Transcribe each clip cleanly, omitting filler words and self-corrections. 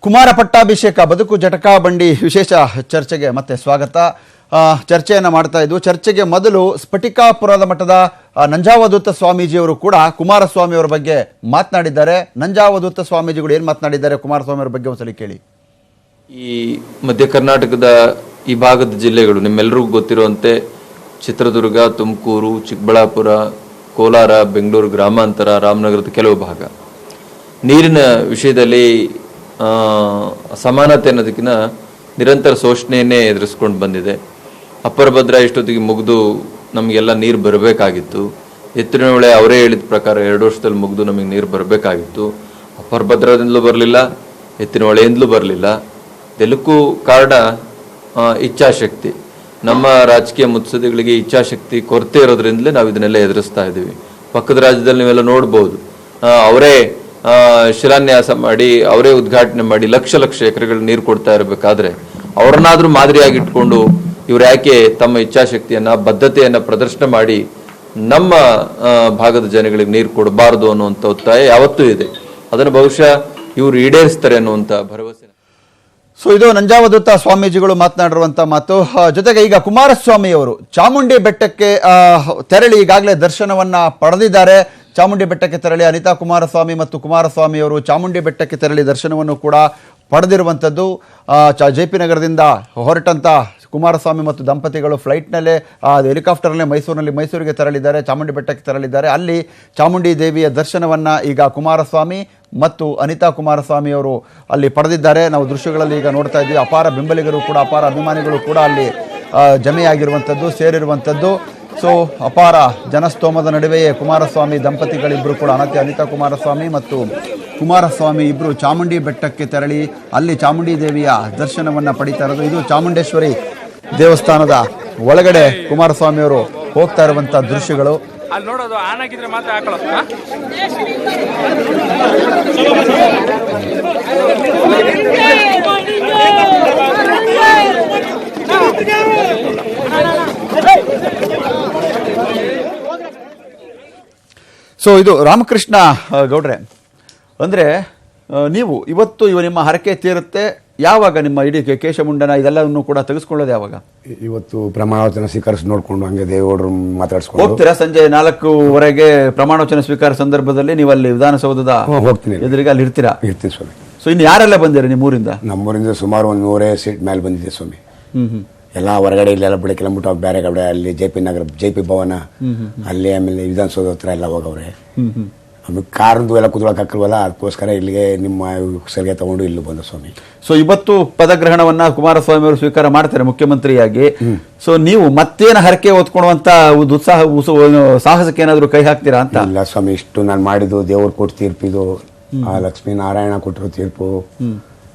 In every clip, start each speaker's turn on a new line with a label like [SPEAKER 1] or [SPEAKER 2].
[SPEAKER 1] ಕುಮಾರ ಪಟ್ಟಾಭಿಷೇಕ ಬದುಕು ಜಟಕಾ ಬಂಡಿ ವಿಶೇಷ ಚರ್ಚೆಗೆ ಮತ್ತೆ ಸ್ವಾಗತ. ಚರ್ಚೆಯನ್ನು ಮಾಡ್ತಾ ಇದ್ವು. ಚರ್ಚೆಗೆ ಮೊದಲು ಸ್ಫಟಿಕಾಪುರದ ಮಠದ ನಂಜಾವಧೂತ ಸ್ವಾಮೀಜಿಯವರು ಕೂಡ ಕುಮಾರಸ್ವಾಮಿ ಅವರ ಬಗ್ಗೆ ಮಾತನಾಡಿದ್ದಾರೆ. ನಂಜಾವಧೂತ ಸ್ವಾಮೀಜಿಗಳು ಏನು ಮಾತನಾಡಿದ್ದಾರೆ ಕುಮಾರಸ್ವಾಮಿ ಅವರ ಬಗ್ಗೆ ಒಂದ್ಸಲಿ ಕೇಳಿ.
[SPEAKER 2] ಈ ಮಧ್ಯ ಕರ್ನಾಟಕದ ಈ ಭಾಗದ ಜಿಲ್ಲೆಗಳು ನಿಮ್ಮೆಲ್ಲರಿಗೂ ಗೊತ್ತಿರುವಂತೆ ಚಿತ್ರದುರ್ಗ, ತುಮಕೂರು, ಚಿಕ್ಕಬಳ್ಳಾಪುರ, ಕೋಲಾರ, ಬೆಂಗಳೂರು ಗ್ರಾಮಾಂತರ, ರಾಮನಗರದ ಕೆಲವು ಭಾಗ ನೀರಿನ ವಿಷಯದಲ್ಲಿ ಅಸಮಾನತೆ ಅನ್ನೋದಕ್ಕಿಂತ ನಿರಂತರ ಶೋಷಣೆಯನ್ನೇ ಎದುರಿಸ್ಕೊಂಡು ಬಂದಿದೆ. ಅಪ್ಪರ ಭದ್ರಾ ಇಷ್ಟೊತ್ತಿಗೆ ಮುಗಿದು ನಮಗೆಲ್ಲ ನೀರು ಬರಬೇಕಾಗಿತ್ತು. ಎತ್ತಿನ ಹೊಳೆ ಅವರೇ ಹೇಳಿದ ಪ್ರಕಾರ 2 ವರ್ಷದಲ್ಲಿ ಮುಗಿದು ನಮಗೆ ನೀರು ಬರಬೇಕಾಗಿತ್ತು. ಅಪ್ಪರ ಭದ್ರಾದಿಂದಲೂ ಬರಲಿಲ್ಲ, ಎತ್ತಿನ ಹೊಳೆಯಿಂದಲೂ ಬರಲಿಲ್ಲ. ಇದೆಲ್ಲಕ್ಕೂ ಕಾರಣ ಇಚ್ಛಾಶಕ್ತಿ. ನಮ್ಮ ರಾಜಕೀಯ ಮುತ್ಸದ್ದಿಗಳಿಗೆ ಇಚ್ಛಾಶಕ್ತಿ ಕೊರತೆ ಇರೋದ್ರಿಂದಲೇ ನಾವು ಇದನ್ನೆಲ್ಲ ಎದುರಿಸ್ತಾ ಇದ್ದೀವಿ. ಪಕ್ಕದ ರಾಜ್ಯದಲ್ಲಿ ನೀವೆಲ್ಲ ನೋಡ್ಬೋದು, ಅವರೇ ಶಿಲಾನ್ಯಾಸ ಮಾಡಿ ಅವರೇ ಉದ್ಘಾಟನೆ ಮಾಡಿ ಲಕ್ಷ ಲಕ್ಷ ಎಕರೆಗಳು ನೀರು ಕೊಡ್ತಾ ಇರಬೇಕಾದ್ರೆ ಅವ್ರನ್ನಾದ್ರೂ ಮಾದರಿಯಾಗಿ ಇಟ್ಕೊಂಡು ಇವ್ರು ಯಾಕೆ ತಮ್ಮ ಇಚ್ಛಾಶಕ್ತಿಯನ್ನ ಬದ್ಧತೆಯನ್ನ ಪ್ರದರ್ಶನ ಮಾಡಿ ನಮ್ಮ ಭಾಗದ ಜನಗಳಿಗೆ ನೀರು ಕೊಡಬಾರದು ಅನ್ನುವಂಥ ಒತ್ತಾಯ ಯಾವತ್ತೂ ಇದೆ. ಅದನ್ನು ಬಹುಶಃ ಇವರು ಈಡೇರಿಸ್ತಾರೆ ಅನ್ನುವಂಥ ಭರವಸೆ.
[SPEAKER 1] ಸೊ ಇದು ನಂಜಾವಧೂತ ಸ್ವಾಮೀಜಿಗಳು ಮಾತನಾಡಿರುವಂತ ಮಾತು. ಜೊತೆಗೆ ಈಗ ಕುಮಾರಸ್ವಾಮಿ ಅವರು ಚಾಮುಂಡಿ ಬೆಟ್ಟಕ್ಕೆ ತೆರಳಿ ಈಗಾಗಲೇ ದರ್ಶನವನ್ನ ಪಡೆದಿದ್ದಾರೆ. ಚಾಮುಂಡಿ ಬೆಟ್ಟಕ್ಕೆ ತೆರಳಿ ಅನಿತಾ ಕುಮಾರಸ್ವಾಮಿ ಮತ್ತು ಕುಮಾರಸ್ವಾಮಿ ಅವರು ಚಾಮುಂಡಿ ಬೆಟ್ಟಕ್ಕೆ ತೆರಳಿ ದರ್ಶನವನ್ನು ಕೂಡ ಪಡೆದಿರುವಂಥದ್ದು. JP ನಗರದಿಂದ ಹೊರಟಂತ ಕುಮಾರಸ್ವಾಮಿ ಮತ್ತು ದಂಪತಿಗಳು ಫ್ಲೈಟ್ನಲ್ಲೇ ಹೆಲಿಕಾಪ್ಟರ್ನಲ್ಲೇ ಮೈಸೂರಿಗೆ ತೆರಳಿದ್ದಾರೆ, ಚಾಮುಂಡಿ ಬೆಟ್ಟಕ್ಕೆ ತೆರಳಿದ್ದಾರೆ. ಅಲ್ಲಿ ಚಾಮುಂಡಿ ದೇವಿಯ ದರ್ಶನವನ್ನು ಈಗ ಕುಮಾರಸ್ವಾಮಿ ಮತ್ತು ಅನಿತಾ ಕುಮಾರಸ್ವಾಮಿ ಅವರು ಅಲ್ಲಿ ಪಡೆದಿದ್ದಾರೆ. ನಾವು ದೃಶ್ಯಗಳಲ್ಲಿ ಈಗ ನೋಡ್ತಾ ಇದ್ದೀವಿ. ಅಪಾರ ಬೆಂಬಲಿಗರು ಕೂಡ, ಅಪಾರ ಅಭಿಮಾನಿಗಳು ಕೂಡ ಅಲ್ಲಿ ಜಮೆಯಾಗಿರುವಂಥದ್ದು, ಸೇರಿರುವಂಥದ್ದು. ಸೊ ಅಪಾರ ಜನಸ್ತೋಮದ ನಡುವೆಯೇ ಕುಮಾರಸ್ವಾಮಿ ದಂಪತಿಗಳಿಬ್ಬರು ಕೂಡ ಅನಿತಾ ಕುಮಾರಸ್ವಾಮಿ ಮತ್ತು ಕುಮಾರಸ್ವಾಮಿ ಇಬ್ಬರು ಚಾಮುಂಡಿ ಬೆಟ್ಟಕ್ಕೆ ತೆರಳಿ ಅಲ್ಲಿ ಚಾಮುಂಡಿ ದೇವಿಯ ದರ್ಶನವನ್ನು ಪಡಿತಾ ಇರೋದು. ಇದು ಚಾಮುಂಡೇಶ್ವರಿ ದೇವಸ್ಥಾನದ ಒಳಗಡೆ ಕುಮಾರಸ್ವಾಮಿ ಅವರು ಹೋಗ್ತಾ ಇರುವಂಥ ದೃಶ್ಯಗಳು.
[SPEAKER 3] ಅಲ್ಲಿ ನೋಡೋದು ಆನ್ ಆಗಿದ್ರೆ ಮಾತ್ರ ಹಾಕೊಳ್ಳೋದು.
[SPEAKER 1] ಸೊ ಇದು ರಾಮಕೃಷ್ಣ ಗೌಡ್ರೆ, ಅಂದರೆ ನೀವು ಇವತ್ತು ನಿಮ್ಮ ಹರಕೆ ತೀರುತ್ತೆ ಯಾವಾಗ? ನಿಮ್ಮ ಇಡೀ ಕೇಶಮುಂಡನ ಇದೆಲ್ಲವನ್ನು ಕೂಡ ತೆಗೆದುಕೊಳ್ಳೋದು ಯಾವಾಗ?
[SPEAKER 4] ಇವತ್ತು ಪ್ರಮಾಣವಚನ ಸ್ವೀಕರಿಸಿ ನೋಡ್ಕೊಂಡು ಹಂಗೆ ದೇವೇಗೌಡರು ಮಾತಾಡ್ಸ್ಕೊಂಡು
[SPEAKER 1] ಹೋಗ್ತೀರಾ? ಸಂಜೆ 4:00ವರೆಗೆ ಪ್ರಮಾಣವಚನ ಸ್ವೀಕಾರ ಸಂದರ್ಭದಲ್ಲಿ ನೀವು ಅಲ್ಲಿ ವಿಧಾನಸೌಧದ
[SPEAKER 4] ಹೋಗ್ತೀನಿ,
[SPEAKER 1] ಎದುರಿಗೆ ಅಲ್ಲಿ ಇರ್ತೀರಾ?
[SPEAKER 4] ಇರ್ತೀನಿ ಸ್ವಾಮಿ.
[SPEAKER 1] ಸೊ ಇನ್ನು ಯಾರೆಲ್ಲ ಬಂದಿರಿ ನಿಮ್ಮೂರಿಂದ?
[SPEAKER 4] ನಮ್ಮೂರಿಂದ ಸುಮಾರು ಒಂದು 100 ಸೀಟ್ ಮೇಲೆ ಬಂದಿದೆ ಸ್ವಾಮಿ. ಎಲ್ಲ ಹೊರಗಡೆ ಇಲ್ಲೆಲ್ಲ ಬಿಡ ಕಿಲೋಮೀಟರ್ ಬೇರೆ ಕಡೆ ಅಲ್ಲಿ JP ನಗರ, JP ಭವನ ಅಲ್ಲಿ, ಆಮೇಲೆ ವಿಧಾನಸೌಧ ಹತ್ರ ಎಲ್ಲ ಹೋಗವ್ರೆ. ಆಮೇಲೆ ಕಾರಂದು ಎಲ್ಲ ಕುತ್ಕೊಳಕ್ ಹಾಕಲ್ವಲ್ಲ, ಅದಕ್ಕೋಸ್ಕರ ಇಲ್ಲಿಗೆ ನಿಮ್ಮ ಸರಿಗೆ ತಗೊಂಡು ಇಲ್ಲಿ ಬಂದ ಸ್ವಾಮಿ.
[SPEAKER 1] ಸೊ ಇವತ್ತು ಪದಗ್ರಹಣವನ್ನ ಕುಮಾರಸ್ವಾಮಿ ಅವರು ಸ್ವೀಕಾರ ಮಾಡ್ತಾರೆ ಮುಖ್ಯಮಂತ್ರಿಯಾಗಿ. ಸೊ ನೀವು ಮತ್ತೇನು ಹರಕೆ ಹೊತ್ಕೊಳ್ಳುವಂತ ಸಾಹಸಕ್ಕೆ ಏನಾದ್ರು ಕೈ ಹಾಕ್ತೀರಾ ಅಂತ?
[SPEAKER 4] ಇಲ್ಲ ಸ್ವಾಮಿ, ಇಷ್ಟು ನಾನು ಮಾಡಿದ್ದು ದೇವ್ರು ಕೊಟ್ಟು ತೀರ್ಪಿದು, ಆ ಲಕ್ಷ್ಮೀನಾರಾಯಣ ಕೊಟ್ಟರು ತೀರ್ಪು.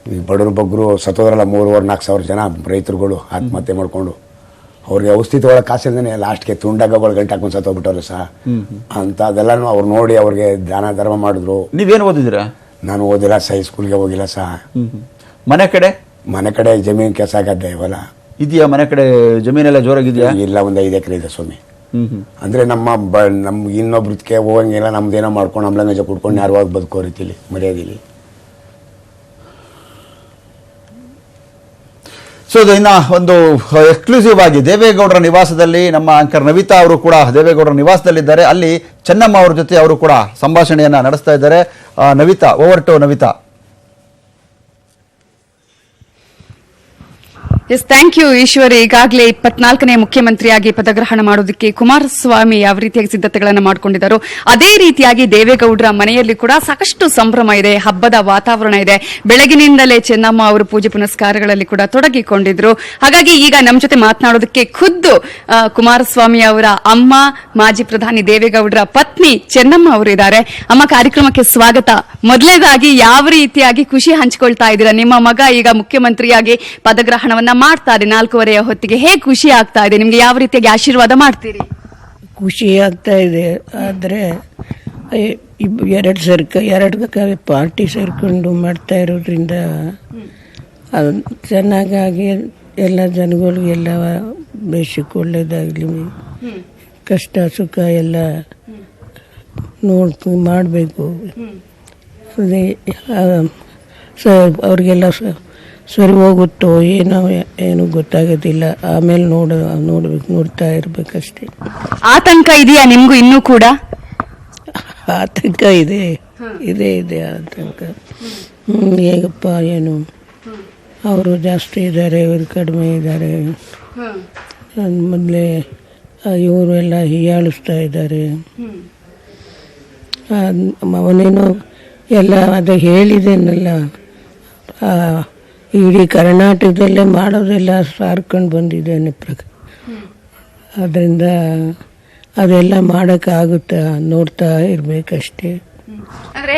[SPEAKER 4] ಈ ಬಡವರು ಬಗ್ಗರು ಸತ್ತೋದ್ರಲ್ಲ 3,000-4 ಸಾವಿರ ಜನ ರೈತರುಗಳು ಆತ್ಮಹತ್ಯೆ ಮಾಡ್ಕೊಂಡು ಅವ್ರಿಗೆ ಔಷಧಿ ತಗೊಳ್ಳೋ ಕಾಸಿಲ್ದೇನೆ ಲಾಸ್ಟ್ಗೆ ತುಂಡಾಗಗಳು ಗಂಟೆ ಹಾಕೊಂಡು ಸತ್ತೋಗ್ಬಿಟ್ಟವ್ರು ಸಹ ಅಂತ. ಅದೆಲ್ಲಾನು ಅವ್ರು ನೋಡಿ ಅವ್ರಿಗೆ ದಾನ ಧರ್ಮ ಮಾಡಿದ್ರು.
[SPEAKER 1] ನೀವೇನು ಓದಿದ್ದೀರಾ?
[SPEAKER 4] ನಾನು ಓದಿಲ್ಲ, ಹೈಸ್ಕೂಲ್ಗೆ ಹೋಗಿಲ್ಲ ಸಹ. ಮನೆ ಕಡೆ ಜಮೀನು ಕೆಲಸ ಆಗದ್ದೆ ಇವೆಲ್ಲ
[SPEAKER 1] ಇದೆಯಾ? ಮನೆ ಕಡೆ ಜಮೀನೆಲ್ಲ ಜೋರಾಗಿದೆಯಾ?
[SPEAKER 4] ಇಲ್ಲ, ಒಂದು 5 ಎಕರೆ ಇದೆ ಸ್ವಾಮಿ. ಅಂದ್ರೆ ನಮ್ಗೆ ಇನ್ನೊಬ್ರದಕ್ಕೆ ಹೋಗಂಗಿಲ್ಲ, ನಮ್ದೇನೋ ಮಾಡ್ಕೊಂಡು ಆಮ್ಲಂಗಜ ಕುಡ್ಕೊಂಡು ಯಾರು ಬದುಕೋ ರೀತಿಲಿ ಮರ್ಯಾದಿಲಿ.
[SPEAKER 1] ಸೊ ಇನ್ನ ಒಂದು ಎಕ್ಸ್ಕ್ಲೂಸಿವ್ ಆಗಿ ದೇವೇಗೌಡರ ನಿವಾಸದಲ್ಲಿ ನಮ್ಮ ಆಂಕರ್ ನವಿತಾ ಅವರು ಕೂಡ ದೇವೇಗೌಡರ ನಿವಾಸದಲ್ಲಿದ್ದಾರೆ. ಅಲ್ಲಿ ಚೆನ್ನಮ್ಮ ಅವ್ರ ಜೊತೆ ಅವರು ಕೂಡ ಸಂಭಾಷಣೆಯನ್ನ ನಡೆಸ್ತಾ ಇದ್ದಾರೆ. Navita, over to Navita.
[SPEAKER 5] Yes, thank you Eshwar. ಈಗಾಗಲೇ 24ನೇ ಮುಖ್ಯಮಂತ್ರಿಯಾಗಿ ಪದಗ್ರಹಣ ಮಾಡೋದಕ್ಕೆ ಕುಮಾರಸ್ವಾಮಿ ಯಾವ ರೀತಿಯಾಗಿ ಸಿದ್ಧತೆಗಳನ್ನು ಮಾಡಿಕೊಂಡಿದ್ದಾರೋ ಅದೇ ರೀತಿಯಾಗಿ ದೇವೇಗೌಡರ ಮನೆಯಲ್ಲಿ ಕೂಡ ಸಾಕಷ್ಟು ಸಂಭ್ರಮ ಇದೆ, ಹಬ್ಬದ ವಾತಾವರಣ ಇದೆ. ಬೆಳಗಿನಿಂದಲೇ ಚೆನ್ನಮ್ಮ ಅವರು ಪೂಜೆ ಪುನಸ್ಕಾರಗಳಲ್ಲಿ ಕೂಡ ತೊಡಗಿಕೊಂಡಿದ್ರು. ಹಾಗಾಗಿ ಈಗ ನಮ್ಮ ಜೊತೆ ಮಾತನಾಡೋದಕ್ಕೆ ಖುದ್ದು ಕುಮಾರಸ್ವಾಮಿ ಅವರ ಅಮ್ಮ, ಮಾಜಿ ಪ್ರಧಾನಿ ದೇವೇಗೌಡರ ಪತ್ನಿ ಚೆನ್ನಮ್ಮ ಅವರು ಇದ್ದಾರೆ. ಅಮ್ಮ, ಕಾರ್ಯಕ್ರಮಕ್ಕೆ ಸ್ವಾಗತ. ಮೊದಲನೇದಾಗಿ ಯಾವ ರೀತಿಯಾಗಿ ಖುಷಿ ಹಂಚಿಕೊಳ್ತಾ ಇದ್ದೀರಾ? ನಿಮ್ಮ ಮಗ ಈಗ ಮುಖ್ಯಮಂತ್ರಿಯಾಗಿ ಪದಗ್ರಹಣವನ್ನ ಮಾಡ್ತಾರೆ 4:15 ಹೊತ್ತಿಗೆ. ಹೇಗೆ ಖುಷಿ ಆಗ್ತಾ ಇದೆ ನಿಮ್ಗೆ? ಯಾವ ರೀತಿಯಾಗಿ ಆಶೀರ್ವಾದ ಮಾಡ್ತೀರಿ?
[SPEAKER 6] ಖುಷಿ ಆಗ್ತಾ ಇದೆ. ಆದರೆ ಎರಡು ಪಾರ್ಟಿ ಸೇರ್ಕೊಂಡು ಮಾಡ್ತಾ ಇರೋದ್ರಿಂದ ಅದು ಚೆನ್ನಾಗಾಗಿ ಎಲ್ಲ ಜನಗಳಿಗೆಲ್ಲ ದೇಶಕ್ಕೆ ಒಳ್ಳೇದಾಗಲಿ, ಕಷ್ಟ ಸುಖ ಎಲ್ಲ ನೋಡ್ಕೊಂಡು ಮಾಡಬೇಕು. ಅವ್ರಿಗೆಲ್ಲ ಸರಿ ಹೋಗುತ್ತೋ ಏನು ಗೊತ್ತಾಗೋದಿಲ್ಲ. ಆಮೇಲೆ ನೋಡ್ತಾ ಇರ್ಬೇಕಷ್ಟೇ.
[SPEAKER 5] ಆತಂಕ ಇದೆಯಾ ನಿಮ್ಗೂ ಇನ್ನೂ ಕೂಡ?
[SPEAKER 6] ಆತಂಕ ಇದೆ ಆತಂಕ. ಹೇಗಪ್ಪ ಏನು, ಅವರು ಜಾಸ್ತಿ ಇದ್ದಾರೆ, ಇವರು ಕಡಿಮೆ ಇದ್ದಾರೆ. ಮೊದಲೇ ಇವರು ಎಲ್ಲ ಹೀಯಾಳಿಸ್ತಾ ಇದ್ದಾರೆ. ಅವನೇನೋ ಎಲ್ಲ ಅದು ಹೇಳಿದೇನಲ್ಲ, ಇಡೀ ಕರ್ನಾಟಕದಲ್ಲೇ ಮಾಡೋದೆಲ್ಲ ಸಾರ್ಕೊಂಡು ಬಂದಿದ್ದೇನೆ. ಅದರಿಂದ ಅದೆಲ್ಲ ಮಾಡೋಕ್ಕಾಗುತ್ತಾ ನೋಡ್ತಾ ಇರಬೇಕಷ್ಟೇ.
[SPEAKER 5] ಅಂದ್ರೆ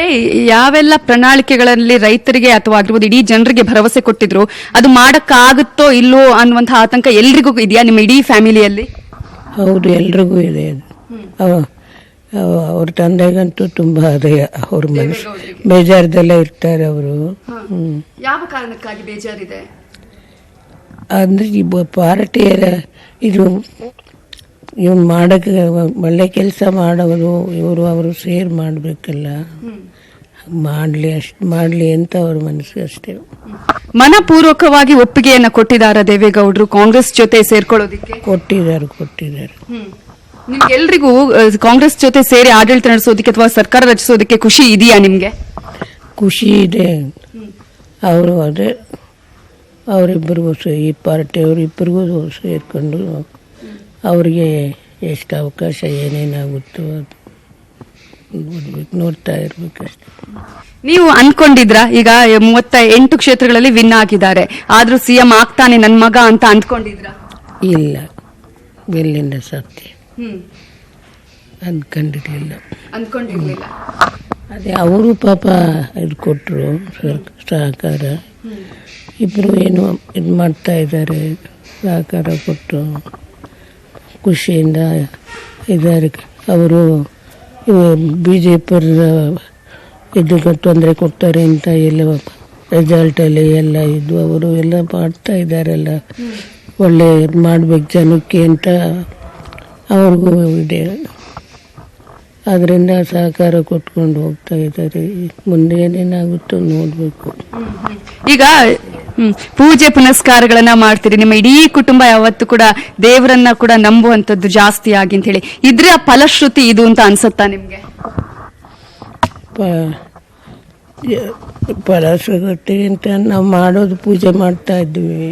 [SPEAKER 5] ಯಾವೆಲ್ಲ ಪ್ರಣಾಳಿಕೆಗಳಲ್ಲಿ ರೈತರಿಗೆ ಅಥವಾ ಆಗಿರ್ಬೋದು ಇಡೀ ಜನರಿಗೆ ಭರವಸೆ ಕೊಟ್ಟಿದ್ರು, ಅದು ಮಾಡಕ್ಕಾಗುತ್ತೋ ಇಲ್ಲೋ ಅನ್ನುವಂತಹ ಆತಂಕ ಎಲ್ರಿಗೂ ಇದೆಯಾ ನಿಮ್ಮ ಇಡೀ ಫ್ಯಾಮಿಲಿಯಲ್ಲಿ?
[SPEAKER 6] ಹೌದು, ಎಲ್ರಿಗೂ ಇದೆ. ಅವ್ರ ತಂದೆಗಂತೂ ತುಂಬಾ ಅದೇ, ಅವ್ರ ಮನಸ್ಸು ಬೇಜಾರದಲ್ಲೇ ಇರ್ತಾರೆ ಅವರು.
[SPEAKER 5] ಯಾವ ಕಾರಣಕ್ಕಾಗಿ ಬೇಜಾರಿದೆ
[SPEAKER 6] ಅಂದ್ರೆ ಈ ಪಾರ್ಟಿಯ ಇದು ಇವನು ಮಾಡಕ್ಕೆ ಒಳ್ಳೆ ಕೆಲಸ ಮಾಡೋರು ಅವರು ಸೇರ್ ಮಾಡಬೇಕಲ್ಲ, ಮಾಡಲಿ ಅಂತ ಅವ್ರ ಮನಸ್ಸು ಅಷ್ಟೇ.
[SPEAKER 5] ಮನಪೂರ್ವಕವಾಗಿ ಒಪ್ಪಿಗೆಯನ್ನ ಕೊಟ್ಟಿದ್ದಾರ ದೇವೇಗೌಡರು ಕಾಂಗ್ರೆಸ್ ಜೊತೆ ಸೇರ್ಕೊಳ್ಳೋದಿಕ್ಕೆ?
[SPEAKER 6] ಕೊಟ್ಟಿದ್ದಾರೆ.
[SPEAKER 5] ನಿಮ್ಗೆಲ್ರಿಗೂ ಕಾಂಗ್ರೆಸ್ ಜೊತೆ ಸೇರಿ ಆಡಳಿತ ನಡೆಸೋದಕ್ಕೆ ಅಥವಾ ಸರ್ಕಾರ ರಚಿಸೋದಕ್ಕೆ ಖುಷಿ ಇದೆಯಾ ನಿಮ್ಗೆ?
[SPEAKER 6] ಖುಷಿ ಇದೆ. ಅವರು ಅವರಿಬ್ಬರಿಗೂ ಈ ಪಾರ್ಟಿಯವರಿಬ್ಬರಿಗೂ ಸೇರ್ಕೊಂಡು ಅವರಿಗೆ ಎಷ್ಟು ಅವಕಾಶ ಏನೇನಾಗುತ್ತೋ ನೋಡ್ತಾ ಇರ್ಬೇಕಷ್ಟೆ.
[SPEAKER 5] ನೀವು ಅನ್ಕೊಂಡಿದ್ರ ಈಗ 38 ಕ್ಷೇತ್ರಗಳಲ್ಲಿ ವಿನ್ ಆಗಿದ್ದಾರೆ, ಆದ್ರೂ ಸಿಎಂ ಆಗ್ತಾನೆ ನನ್ ಮಗ ಅಂತ ಅನ್ಕೊಂಡಿದ್ರ?
[SPEAKER 6] ಇಲ್ಲ, ಎಲ್ಲಿಂದ ಸತ್ಯ ಅನ್ಕೊಂಡಿರ್ಲಿಲ್ಲ. ಅದೇ ಅವರು ಪಾಪ ಇದು ಕೊಟ್ಟರು ಸಹಕಾರ, ಇಬ್ಬರು ಏನು ಇದು ಮಾಡ್ತಾ ಇದ್ದಾರೆ, ಸಹಕಾರ ಕೊಟ್ಟು ಖುಷಿಯಿಂದ ಇದ್ದಾರೆ. ಅವರು BJP ಇದಕ್ಕೆ ತೊಂದರೆ ಕೊಡ್ತಾರೆ ಅಂತ ಎಲ್ಲ ರಿಸಲ್ಟಲ್ಲಿ ಎಲ್ಲ ಇದು ಅವರು ಎಲ್ಲ ಮಾಡ್ತಾ ಇದ್ದಾರಲ್ಲ, ಒಳ್ಳೆ ಇದು ಮಾಡ್ಬೇಕು ಜನಕ್ಕೆ ಅಂತ ಅವ್ರಿಗೂ ಇದೆ. ಅದರಿಂದ ಸಹಕಾರ ಕೊಟ್ಕೊಂಡು ಹೋಗ್ತಾ ಇದ್ದಾರೆ. ಮುಂದೆ ಏನೇನಾಗುತ್ತೋ ನೋಡಬೇಕು.
[SPEAKER 5] ಈಗ ಪೂಜೆ ಪುನಸ್ಕಾರಗಳನ್ನ ಮಾಡ್ತೀರಿ, ನಿಮ್ಮ ಇಡೀ ಕುಟುಂಬ ಯಾವತ್ತು ಕೂಡ ದೇವರನ್ನ ಕೂಡ ನಂಬುವಂತದ್ದು ಜಾಸ್ತಿ ಆಗಿ ಅಂತ ಹೇಳಿ, ಇದ್ರೆ ಫಲಶ್ರುತಿ ಇದು ಅಂತ ಅನ್ಸುತ್ತಾ ನಿಮ್ಗೆ?
[SPEAKER 6] ಫಲಶ್ರುತಿ ಅಂತ ನಾವು ಮಾಡೋದು ಪೂಜೆ ಮಾಡ್ತಾ ಇದ್ವಿ,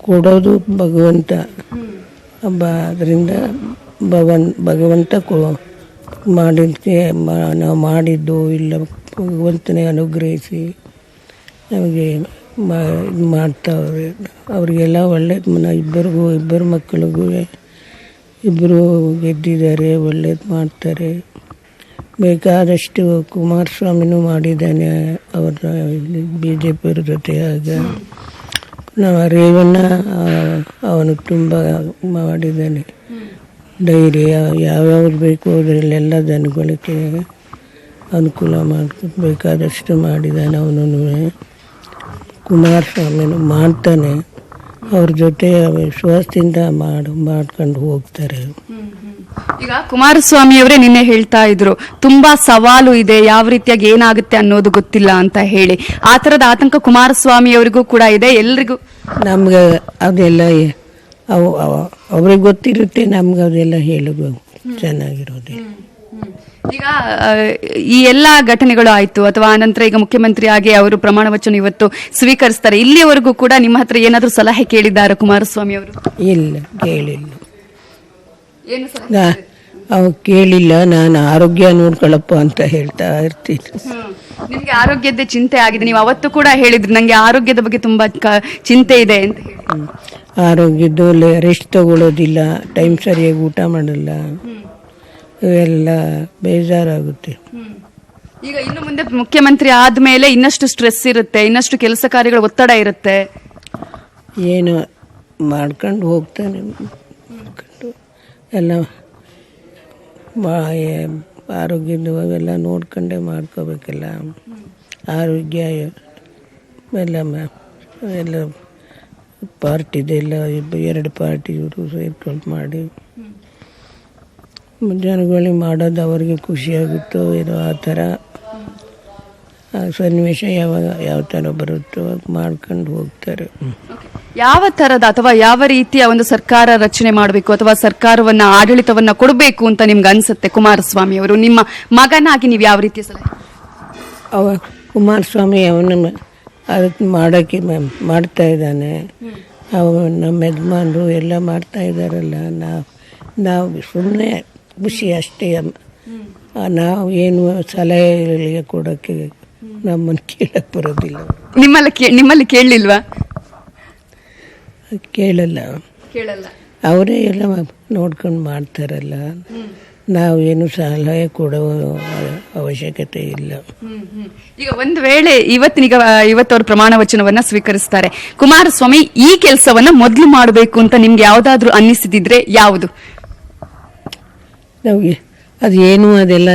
[SPEAKER 6] ಕೊಡೋದು ಭಗವಂತ. ಅದರಿಂದ ಭಗವಂತ ಮಾಡಿದ್ದಕ್ಕೆ ನಾವು ಮಾಡಿದ್ದು ಇಲ್ಲ, ಭಗವಂತನೇ ಅನುಗ್ರಹಿಸಿ ನಮಗೆ ಇದು ಮಾಡ್ತಾವ್ರೆ. ಅವರಿಗೆಲ್ಲ ಒಳ್ಳೇದು, ಇಬ್ಬರು ಮಕ್ಕಳಿಗೂ ಇಬ್ಬರು ಗೆದ್ದಿದ್ದಾರೆ, ಒಳ್ಳೇದು ಮಾಡ್ತಾರೆ. ಬೇಕಾದಷ್ಟು ಕುಮಾರಸ್ವಾಮಿನೂ ಮಾಡಿದ್ದಾನೆ ಅವರ BJP ಜೊತೆ. ಆಗ ನಾವು ರೇವಣ್ಣ ಅವನು ತುಂಬ ಮಾಡಿದ್ದಾನೆ. ಧೈರ್ಯ ಯಾವ್ಯಾವ್ದು ಬೇಕು ಅದರಲ್ಲೆಲ್ಲ ಜನಗಳಿಗೆ ಅನುಕೂಲ ಬೇಕಾದಷ್ಟು ಮಾಡಿದ್ದಾನೆ. ಅವನು ಕುಮಾರಸ್ವಾಮಿನೂ ಮಾಡ್ತಾನೆ, ಅವ್ರ ಜೊತೆ ವಿಶ್ವಾಸದಿಂದ ಮಾಡ್ಕೊಂಡು ಹೋಗ್ತಾರೆ.
[SPEAKER 5] ಈಗ ಕುಮಾರಸ್ವಾಮಿ ಅವರೇ ನಿನ್ನೆ ಹೇಳ್ತಾ ಇದ್ರು ತುಂಬಾ ಸವಾಲು ಇದೆ, ಯಾವ ರೀತಿಯಾಗಿ ಏನಾಗುತ್ತೆ ಅನ್ನೋದು ಗೊತ್ತಿಲ್ಲ ಅಂತ ಹೇಳಿ. ಆ ತರದ ಆತಂಕ ಕುಮಾರಸ್ವಾಮಿ ಅವರಿಗೂ ಕೂಡ ಇದೆ, ಎಲ್ರಿಗೂ.
[SPEAKER 6] ನಮ್ಗೆ ಅದೆಲ್ಲ ಅವ್ರಿಗೆ ಗೊತ್ತಿರುತ್ತೆ, ನಮ್ಗೆ ಅದೆಲ್ಲ ಹೇಳೋದು ಚೆನ್ನಾಗಿರೋದೆ.
[SPEAKER 5] ಈಗ ಈ ಎಲ್ಲಾ ಘಟನೆಗಳು ಆಯ್ತು, ಅಥವಾ ನಂತರ ಈಗ ಮುಖ್ಯಮಂತ್ರಿ ಆಗಿ ಅವರು ಪ್ರಮಾಣ ವಚನ ಇವತ್ತು ಸ್ವೀಕರಿಸ್ತಾರೆ, ಇಲ್ಲಿಯವರೆಗೂ ಕೂಡ ನಿಮ್ಮ ಹತ್ರ ಏನಾದ್ರೂ ಸಲಹೆ ಕೇಳಿದ್ದಾರೆ ಕುಮಾರಸ್ವಾಮಿ ಅವರು?
[SPEAKER 6] ಇಲ್ಲ, ಕೇಳಿಲ್ಲ. ಅವ್ ಕೇಳಿಲ್ಲ. ನಾನು ಆರೋಗ್ಯ ನೋಡ್ಕೊಳಪ್ಪ ಅಂತ ಹೇಳ್ತಾ ಇರ್ತೀನಿ.
[SPEAKER 5] ನಿಮ್ಗೆ ಆರೋಗ್ಯದ ಚಿಂತೆ ಆಗಿದೆ, ನೀವು ಅವತ್ತು ಕೂಡ ಹೇಳಿದ್ರಿ ನಂಗೆ ಆರೋಗ್ಯದ ಬಗ್ಗೆ ತುಂಬಾ ಚಿಂತೆ ಇದೆ ಅಂತ ಹೇಳಿ.
[SPEAKER 6] ಆರೋಗ್ಯದ್ದು ರೆಸ್ಟ್ ತಗೊಳ್ಳೋದಿಲ್ಲ, ಟೈಮ್ ಸರಿಯಾಗಿ ಊಟ ಮಾಡಲ್ಲ, ಇವೆಲ್ಲ ಬೇಜಾರಾಗುತ್ತೆ.
[SPEAKER 5] ಈಗ ಇನ್ನು ಮುಂದೆ ಮುಖ್ಯಮಂತ್ರಿ ಆದ್ಮೇಲೆ ಇನ್ನಷ್ಟು ಸ್ಟ್ರೆಸ್ ಇರುತ್ತೆ, ಇನ್ನಷ್ಟು ಕೆಲಸ ಕಾರ್ಯಗಳ ಒತ್ತಡ ಇರುತ್ತೆ.
[SPEAKER 6] ಏನು ಮಾಡ್ಕೊಂಡು ಹೋಗ್ತಾನೆ, ಎಲ್ಲ ಆರೋಗ್ಯದ ಅವೆಲ್ಲ ನೋಡ್ಕೊಂಡೇ ಮಾಡ್ಕೋಬೇಕಲ್ಲ. ಆರೋಗ್ಯ ಎಲ್ಲ ಪಾರ್ಟಿದೆಲ್ಲ 2 ಪಾರ್ಟಿ ಇವರು ಸೇರ್ಕೊಂಡು ಮಾಡಿ ಜನಗಳಿಗೆ ಮಾಡೋದು ಅವ್ರಿಗೆ ಖುಷಿಯಾಗುತ್ತೋ ಏನೋ ಆ ಥರ ಆ ಸನ್ನಿವೇಶ ಯಾವಾಗ ಯಾವ ಥರ ಬರುತ್ತೋ ಮಾಡ್ಕೊಂಡು ಹೋಗ್ತಾರೆ.
[SPEAKER 5] ಯಾವ ತರದ ಅಥವಾ ಯಾವ ರೀತಿಯ ಒಂದು ಸರ್ಕಾರ ರಚನೆ ಮಾಡಬೇಕು ಅಥವಾ ಸರ್ಕಾರವನ್ನ ಆಡಳಿತವನ್ನ ಕೊಡಬೇಕು ಅಂತ ನಿಮ್ಗೆ ಅನ್ಸುತ್ತೆ ಕುಮಾರಸ್ವಾಮಿ ಅವರು? ನಿಮ್ಮ ಮಗನಾಗಿ ನೀವು ಯಾವ ರೀತಿಯ ಸಲಹೆ?
[SPEAKER 6] ಅವ ಕುಮಾರಸ್ವಾಮಿ ಅವನ ಅದಕ್ಕೆ ಮಾಡೋಕ್ಕೆ ಮಾಡ್ತಾ ಇದ್ದಾನೆ. ನಮ್ಮ ಯಜಮಾನರು ಎಲ್ಲ ಮಾಡ್ತಾ ಇದ್ದಾರಲ್ಲ, ನಾವು ಸುಮ್ಮನೆ ಖುಷಿ ಅಷ್ಟೇ. ನಾವು ಏನು ಸಲಹೆ ಕೊಡೋಕ್ಕೆ ನಮ್ಮನ್ನು ಕೇಳಕ್ಕೆ ಬರೋದಿಲ್ಲ.
[SPEAKER 5] ನಿಮ್ಮಲ್ಲಿ ಕೇಳಲಿಲ್ವಾ?
[SPEAKER 6] ಕೇಳಲ್ಲ, ಅವರೇ ಎಲ್ಲ ನೋಡ್ಕೊಂಡು ಮಾಡ್ತಾರಲ್ಲ, ನಾವೇನು ಸಲಹೆ ಕೊಡೋ ಅವಶ್ಯಕತೆ ಇಲ್ಲ.
[SPEAKER 5] ಈಗ ಒಂದು ವೇಳೆ ಇವತ್ತವ್ರ ಪ್ರಮಾಣ ವಚನವನ್ನ ಸ್ವೀಕರಿಸ್ತಾರೆ, ಕುಮಾರಸ್ವಾಮಿ ಈ ಕೆಲಸವನ್ನ ಮೊದಲು ಮಾಡಬೇಕು ಅಂತ ನಿಮ್ಗೆ ಯಾವ್ದಾದ್ರು ಅನ್ನಿಸಿದ್ರೆ ಯಾವುದು?
[SPEAKER 6] ನಮಗೆ ಅದೇನು ಅದೆಲ್ಲ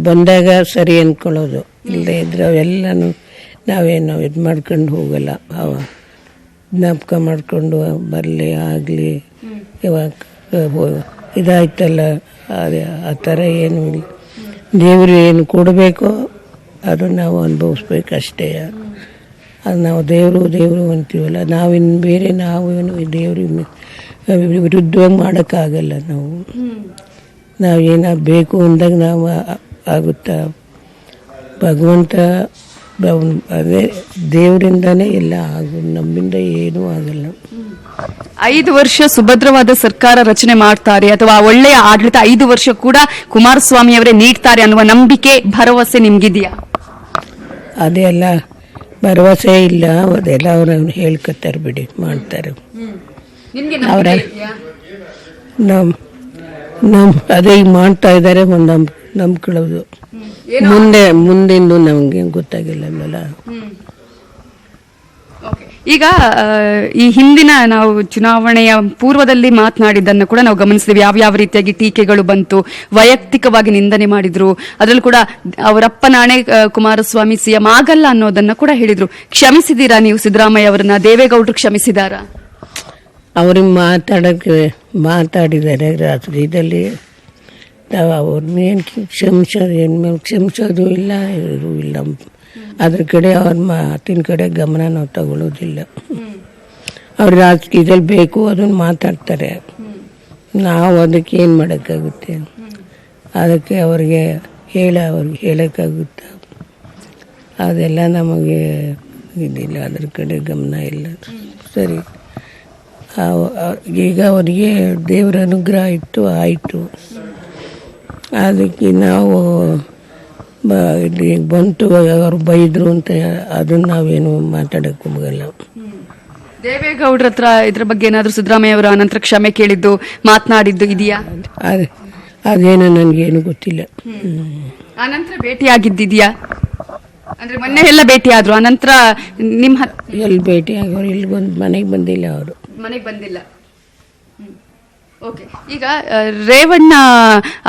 [SPEAKER 6] ಬಂದಾಗ ಸರಿ ಅಂದ್ಕೊಳ್ಳೋದು, ಇಲ್ಲದೆ ಇದ್ರೆ ಅವೆಲ್ಲನೂ ನಾವೇನು ಇದು ಮಾಡ್ಕೊಂಡು ಹೋಗಲ್ಲ. ಅವ ಜ್ಞಾಪಕ ಮಾಡಿಕೊಂಡು ಬರಲಿ ಆಗಲಿ, ಇವಾಗ ಇದಾಯ್ತಲ್ಲ ಅದೇ ಆ ಥರ ಏನೂ ಇಲ್ಲ. ದೇವರು ಏನು ಕೊಡಬೇಕೋ ಅದು ನಾವು ಅನುಭವಿಸ್ಬೇಕಷ್ಟೇ. ಅದು ನಾವು ದೇವರು ಅಂತೀವಲ್ಲ, ನಾವಿನ್ನು ಬೇರೆ ನಾವೇನು ದೇವ್ರಿಗೆ ವಿರುದ್ಧವಾಗಿ ಮಾಡೋಕ್ಕಾಗಲ್ಲ. ನಾವು ಏನಾಗಬೇಕು ಅಂದಾಗ ನಾವು ಆಗುತ್ತಾ, ಭಗವಂತ ಅದೇ ದೇವರಿಂದಾನೇ ಎಲ್ಲ ಆಗೋದು, ನಮ್ಮಿಂದ ಏನೂ ಆಗಲ್ಲ.
[SPEAKER 5] 5 ವರ್ಷ ಸುಭದ್ರವಾದ ಸರ್ಕಾರ ರಚನೆ ಮಾಡ್ತಾರೆ ಅಥವಾ ಒಳ್ಳೆಯ ಆಡಳಿತ 5 ವರ್ಷ ಕೂಡ ಕುಮಾರಸ್ವಾಮಿ ಅವರೇ ನೀಡ್ತಾರೆ ಅನ್ನುವ ನಂಬಿಕೆ, ಭರವಸೆ ನಿಮ್ಗಿದೆಯಾ?
[SPEAKER 6] ಅದೆಲ್ಲ ಭರವಸೆ ಇಲ್ಲ, ಅದೆಲ್ಲ ಅವ್ರು ಹೇಳ್ಕೊತಾರೆ ಬಿಡಿ, ಮಾಡ್ತಾರೆ. ಅವರ ಅದೇ ಈಗ ಮಾಡ್ತಾ ಇದ್ದಾರೆ, ನಂಬ್ಕೊಳ್ಳೋದು. ಮುಂದಿಂದು ನಮ್ಗೆ ಗೊತ್ತಾಗಿಲ್ಲಲ್ಲ.
[SPEAKER 5] ಈಗ ಈ ಹಿಂದಿನ ನಾವು ಚುನಾವಣೆಯ ಪೂರ್ವದಲ್ಲಿ ಮಾತನಾಡಿದ್ದನ್ನು ಕೂಡ ನಾವು ಗಮನಿಸಿದ್ವಿ. ಯಾವ ರೀತಿಯಾಗಿ ಟೀಕೆಗಳು ಬಂತು, ವೈಯಕ್ತಿಕವಾಗಿ ನಿಂದನೆ ಮಾಡಿದ್ರು. ಅದರಲ್ಲೂ ಕೂಡ ಅವರಪ್ಪನಾಣೆ ಕುಮಾರಸ್ವಾಮಿ ಸಿಎಂ ಆಗಲ್ಲ ಅನ್ನೋದನ್ನ ಕೂಡ ಹೇಳಿದ್ರು. ಕ್ಷಮಿಸಿದ್ದೀರಾ ನೀವು ಸಿದ್ದರಾಮಯ್ಯ ಅವರನ್ನ? ದೇವೇಗೌಡರು ಕ್ಷಮಿಸಿದಾರಾ?
[SPEAKER 6] ಅವ್ರಿಗೆ ಮಾತಾಡಿದ್ದಾರೆ ರಾತ್ರಿದಲ್ಲಿ. ಅವ್ರನ್ನೇನು ಕ್ಷಮಿಸೋದು ಇಲ್ಲ, ಇದು ಇಲ್ಲ. ಅದ್ರ ಕಡೆ ಅವ್ರ ಮಾತಿನ ಕಡೆ ಗಮನ ನಾವು ತಗೊಳ್ಳೋದಿಲ್ಲ. ಅವ್ರು ರಾಜಕೀಯದಲ್ಲಿ ಬೇಕು ಅದನ್ನು ಮಾತಾಡ್ತಾರೆ, ನಾವು ಅದಕ್ಕೆ ಏನು ಮಾಡೋಕ್ಕಾಗುತ್ತೆ? ಅದಕ್ಕೆ ಅವ್ರಿಗೆ ಹೇಳೋಕ್ಕಾಗುತ್ತಾ? ಅದೆಲ್ಲ ನಮಗೆ ಇದಿಲ್ಲ, ಅದ್ರ ಕಡೆ ಗಮನ ಇಲ್ಲ. ಸರಿ, ಈಗ ಅವರಿಗೆ ದೇವರ ಅನುಗ್ರಹ ಇತ್ತು, ಆಯಿತು. ಅದಕ್ಕೆ ನಾವು ಇಲ್ಲಿ ಬಂತು ಅವ್ರು ಬೈದ್ರು ಅಂತ ಅದನ್ನು ನಾವೇನು ಮಾತಾಡಕ್ಕೆ ಹೋಗಲ್ಲ.
[SPEAKER 5] ದೇವೇಗೌಡರ ಹತ್ರ ಇದ್ರ ಬಗ್ಗೆ ಏನಾದ್ರು ಸಿದ್ದರಾಮಯ್ಯ ಅವರ ಅನಂತರ ಕ್ಷಮೆ ಕೇಳಿದ್ದು, ಮಾತನಾಡಿದ್ದು ಇದೆಯಾ?
[SPEAKER 6] ಅದೇನೋ ನನಗೇನು ಗೊತ್ತಿಲ್ಲ.
[SPEAKER 5] ಆನಂತರ ಭೇಟಿ ಆಗಿದ್ದಿದ್ಯಾ? ಅಂದ್ರೆ ಮೊನ್ನೆ ಎಲ್ಲ ಭೇಟಿ ಆದ್ರು, ಅನಂತರ ನಿಮ್ಮ
[SPEAKER 6] ಎಲ್ಲಿ ಭೇಟಿ ಆಗೋರು? ಇಲ್ಲಿ ಮನೆಗೆ ಬಂದಿಲ್ಲ, ಅವರು
[SPEAKER 5] ಮನೆಗೆ ಬಂದಿಲ್ಲ. ಓಕೆ, ಈಗ ರೇವಣ್ಣ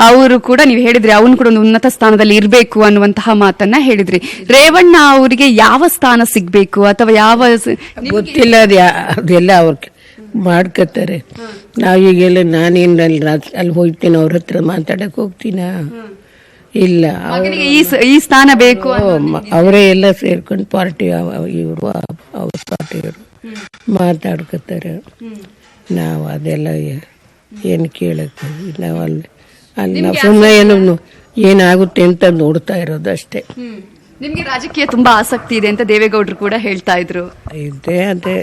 [SPEAKER 5] ಅವರು ಕೂಡ ನೀವು ಹೇಳಿದ್ರಿ ಅವನು ಕೂಡ ಒಂದು ಉನ್ನತ ಸ್ಥಾನದಲ್ಲಿ ಇರಬೇಕು ಅನ್ನುವಂತಹ ಮಾತನ್ನ ಹೇಳಿದ್ರಿ. ರೇವಣ್ಣ ಅವರಿಗೆ ಯಾವ ಸ್ಥಾನ ಸಿಗ್ಬೇಕು ಅಥವಾ ಯಾವ
[SPEAKER 6] ಗೊತ್ತಿಲ್ಲ, ಅದೆಲ್ಲ ಅವ್ರ ಮಾಡ್ಕೊತಾರೆ. ನಾವೀಗೆಲ್ಲ ನಾನೇನು ಅಲ್ಲಿ ಹೋಗ್ತೀನಿ, ಅವ್ರ ಹತ್ರ ಮಾತಾಡಕ್ ಹೋಗ್ತೀನ? ಇಲ್ಲ,
[SPEAKER 5] ಈ ಸ್ಥಾನ ಬೇಕು.
[SPEAKER 6] ಅವರೇ ಎಲ್ಲ ಸೇರ್ಕೊಂಡು ಪಾರ್ಟಿ, ಇವರು ಅವ್ರ ಪಾರ್ಟಿಯವರು ಮಾತಾಡ್ಕೊತಾರೆ. ನಾವು ಅದೆಲ್ಲ ಏನು ಕೇಳಕ್ಕೆ, ನಾವು ಅಲ್ಲಿ ನಾವು ಸುಮ್ಮನೆ ಏನಾಗುತ್ತೆ ಅಂತ ನೋಡ್ತಾ ಇರೋದು ಅಷ್ಟೇ.
[SPEAKER 5] ನಿಮ್ಗೆ ರಾಜಕೀಯ ತುಂಬಾ ಆಸಕ್ತಿ ಇದೆ ಅಂತ ದೇವೇಗೌಡರು ಕೂಡ ಹೇಳ್ತಾ ಇದ್ರು.
[SPEAKER 6] ಅದೇ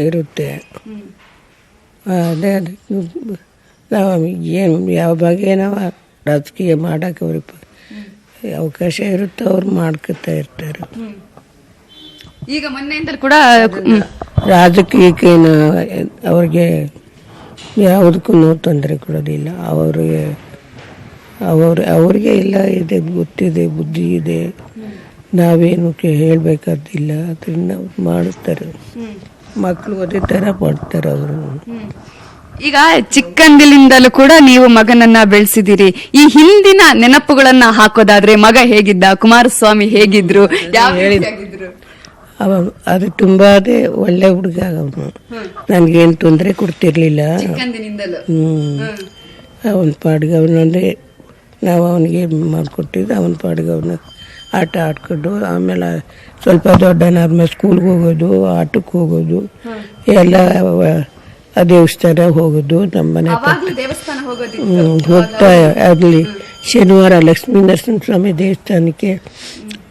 [SPEAKER 6] ಇರುತ್ತೆ. ಅದೇ ನಾವು ಏನು ಯಾವಾಗ ನಾವು ರಾಜಕೀಯ ಮಾಡಕ್ಕೆ ಅವ್ರಿಗೆ ಅವಕಾಶ ಇರುತ್ತೆ, ಅವ್ರು ಮಾಡ್ಕೊತಾ ಇರ್ತಾರೆ.
[SPEAKER 5] ಈಗ ಮೊನ್ನೆಯಿಂದಲೂ ಕೂಡ
[SPEAKER 6] ರಾಜಕೀಯಕ್ಕೆ ಅವ್ರಿಗೆ ಯಾವುದಕ್ಕೂ ತೊಂದರೆ ಕೊಡೋದಿಲ್ಲ. ಅವ್ರಿಗೆ ಎಲ್ಲ ಇದೆ, ಗೊತ್ತಿದೆ, ಬುದ್ಧಿ ಇದೆ, ನಾವೇನು ಹೇಳಬೇಕಾದಿಲ್ಲ. ಅದರಿಂದ ಮಾಡುತ್ತಾರೆ, ಮಕ್ಕಳು ಅದೇ ಥರ ಮಾಡ್ತಾರೆ ಅವರು.
[SPEAKER 5] ಈಗ ಚಿಕ್ಕಂದಿನಿಂದಲೂ ಕೂಡ ನೀವು ಮಗನನ್ನ ಬೆಳೆಸಿದಿರಿ. ಈ ಹಿಂದಿನ ನೆನಪುಗಳನ್ನ ಹಾಕೋದಾದ್ರೆ ಮಗ ಹೇಗಿದ್ದ, ಕುಮಾರಸ್ವಾಮಿ ಹೇಗಿದ್ರು,
[SPEAKER 6] ಅದು ತುಂಬಾ ಒಳ್ಳೆ ಹುಡುಗ. ಅವನು ನನ್ಗೇನು ತೊಂದರೆ ಕೊಡ್ತಿರ್ಲಿಲ್ಲ. ಅವನ ಪಾಡಿಗೆ ಅವನಂದ್ರೆ ನಾವು ಅವನಿಗೆ ಮಾಡಿಕೊಟ್ಟಿದ್ದು, ಅವನ ಪಾಡಿಗೆ ಅವನು ಆಟ ಆಡ್ಕೊಂಡು ಆಮೇಲೆ ಸ್ವಲ್ಪ ದೊಡ್ಡನಾದ್ಮೇಲೆ ಸ್ಕೂಲ್ಗೆ ಹೋಗೋದು, ಆಟಕ್ಕೆ ಹೋಗೋದು, ಎಲ್ಲ ದೇವಸ್ಥಾನ ಹೋಗೋದು. ನಮ್ಮ ಮನೆ
[SPEAKER 5] ದೇವಸ್ಥಾನ ಹೋಗೋದು
[SPEAKER 6] ಹೋಗ್ತಾ ಅಲ್ಲಿ ಶನಿವಾರ ಲಕ್ಷ್ಮೀ ನರಸಿಂಹಸ್ವಾಮಿ ದೇವಸ್ಥಾನಕ್ಕೆ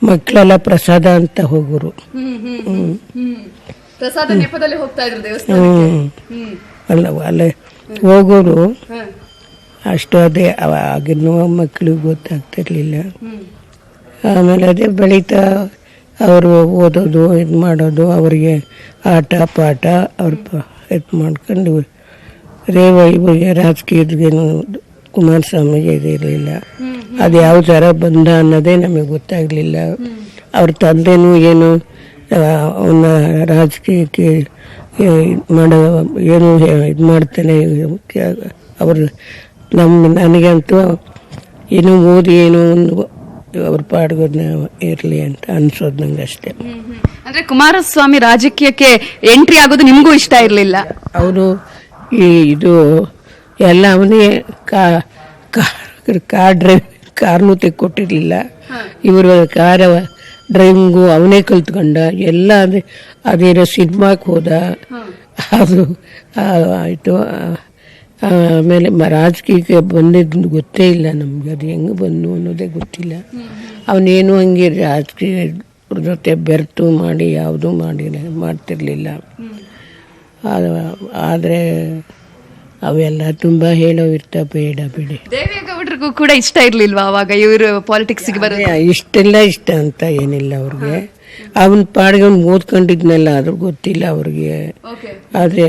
[SPEAKER 6] ಮಕ್ಕಳೆಲ್ಲ ಪ್ರಸಾದ ಅಂತ ಹೋಗೋರು.
[SPEAKER 5] ಪ್ರಸಾದ ನೆಪದಲ್ಲಿ ಹೋಗ್ತಾ ಇದ್ರು ದೇವಸ್ಥಾನಕ್ಕೆ.
[SPEAKER 6] ಅಲ್ಲ ಅಲ್ಲೇ ಹೋಗೋರು. ಅಷ್ಟು ಅದೇ ಆಗಿನ ಮಕ್ಕಳಿಗೆ ಗೊತ್ತಾಗ್ತಿರ್ಲಿಲ್ಲ. ಆಮೇಲೆ ಅದೇ ಬೆಳೀತಾ ಅವರು ಓದೋದು, ಇದು ಮಾಡೋದು, ಅವರಿಗೆ ಆಟ ಪಾಠ ಅವ್ರ ಇದು ಮಾಡ್ಕೊಂಡು ಇವಾಗ ರಾಜಕೀಯದ್ಗೇನು ಕುಮಾರಸ್ವಾಮಿಗೆ ಇದಿರಲಿಲ್ಲ. ಅದು ಯಾವ ಥರ ಬಂದ ಅನ್ನೋದೇ ನಮಗೆ ಗೊತ್ತಾಗಲಿಲ್ಲ. ಅವ್ರ ತಂದೆನೂ ಏನು ಅವನ್ನ ರಾಜಕೀಯಕ್ಕೆ ಮಾಡೋ ಏನು ಇದು ಮಾಡ್ತಾನೆ ಅವರು ನನಗಂತೂ ಏನು ಓದಿ ಏನೋ ಒಂದು ಅವ್ರ ಪಾಡ್ಗೋದನ್ನ ಇರಲಿ ಅಂತ ಅನ್ಸೋದು ನಂಗೆ ಅಷ್ಟೇ.
[SPEAKER 5] ಅಂದ್ರೆ ಕುಮಾರಸ್ವಾಮಿ ರಾಜಕೀಯಕ್ಕೆ ಎಂಟ್ರಿ ಆಗೋದು ನಿಮಗೂ ಇಷ್ಟ ಇರಲಿಲ್ಲ?
[SPEAKER 6] ಅವರು ಇದು ಎಲ್ಲ ಅವನೇ ಕಾರ್ನು ತೆಕ್ಕೊಟ್ಟಿರ್ಲಿಲ್ಲ. ಇವರು ಕಾರ್ ಡ್ರೈವಿಂಗು ಅವನೇ ಕಲ್ತ್ಕೊಂಡ. ಎಲ್ಲ ಅದೇನೋ ಸಿನಿಮಾಕ್ಕೆ ಹೋದ, ಅದು ಆಯಿತು. ಆಮೇಲೆ ರಾಜಕೀಯಕ್ಕೆ ಬಂದಿದ್ದು ಗೊತ್ತೇ ಇಲ್ಲ ನಮ್ಗೆ, ಅದು ಹೆಂಗೆ ಬಂದು ಅನ್ನೋದೇ ಗೊತ್ತಿಲ್ಲ. ಅವನೇನು ಹಂಗೆ ರಾಜಕೀಯದ ಜೊತೆ ಬೆರೆತು ಮಾಡಿ ಯಾವುದೂ ಮಾಡ್ತಿರ್ಲಿಲ್ಲ. ಆದರೆ ಅವೆಲ್ಲ ತುಂಬ ಹೇಳೋವಿರ್ತ ಬೇಡ ಬಿಡಿ.
[SPEAKER 5] ದೇವೇಗೌಡರಿಗೂ ಕೂಡ ಇಷ್ಟ ಇರ್ಲಿಲ್ವಾ ಅವಾಗ ಇವರು ಪಾಲಿಟಿಕ್ಸ್ಗೆ ಬರೋದು?
[SPEAKER 6] ಇಷ್ಟೆಲ್ಲ ಇಷ್ಟ ಅಂತ ಏನಿಲ್ಲ ಅವ್ರಿಗೆ. ಅವನ ಪಾಡಿಗೆ ಅವ್ನು ಓದ್ಕೊಂಡಿದ್ನಲ್ಲ, ಅದ್ರ ಗೊತ್ತಿಲ್ಲ ಅವ್ರಿಗೆ. ಆದರೆ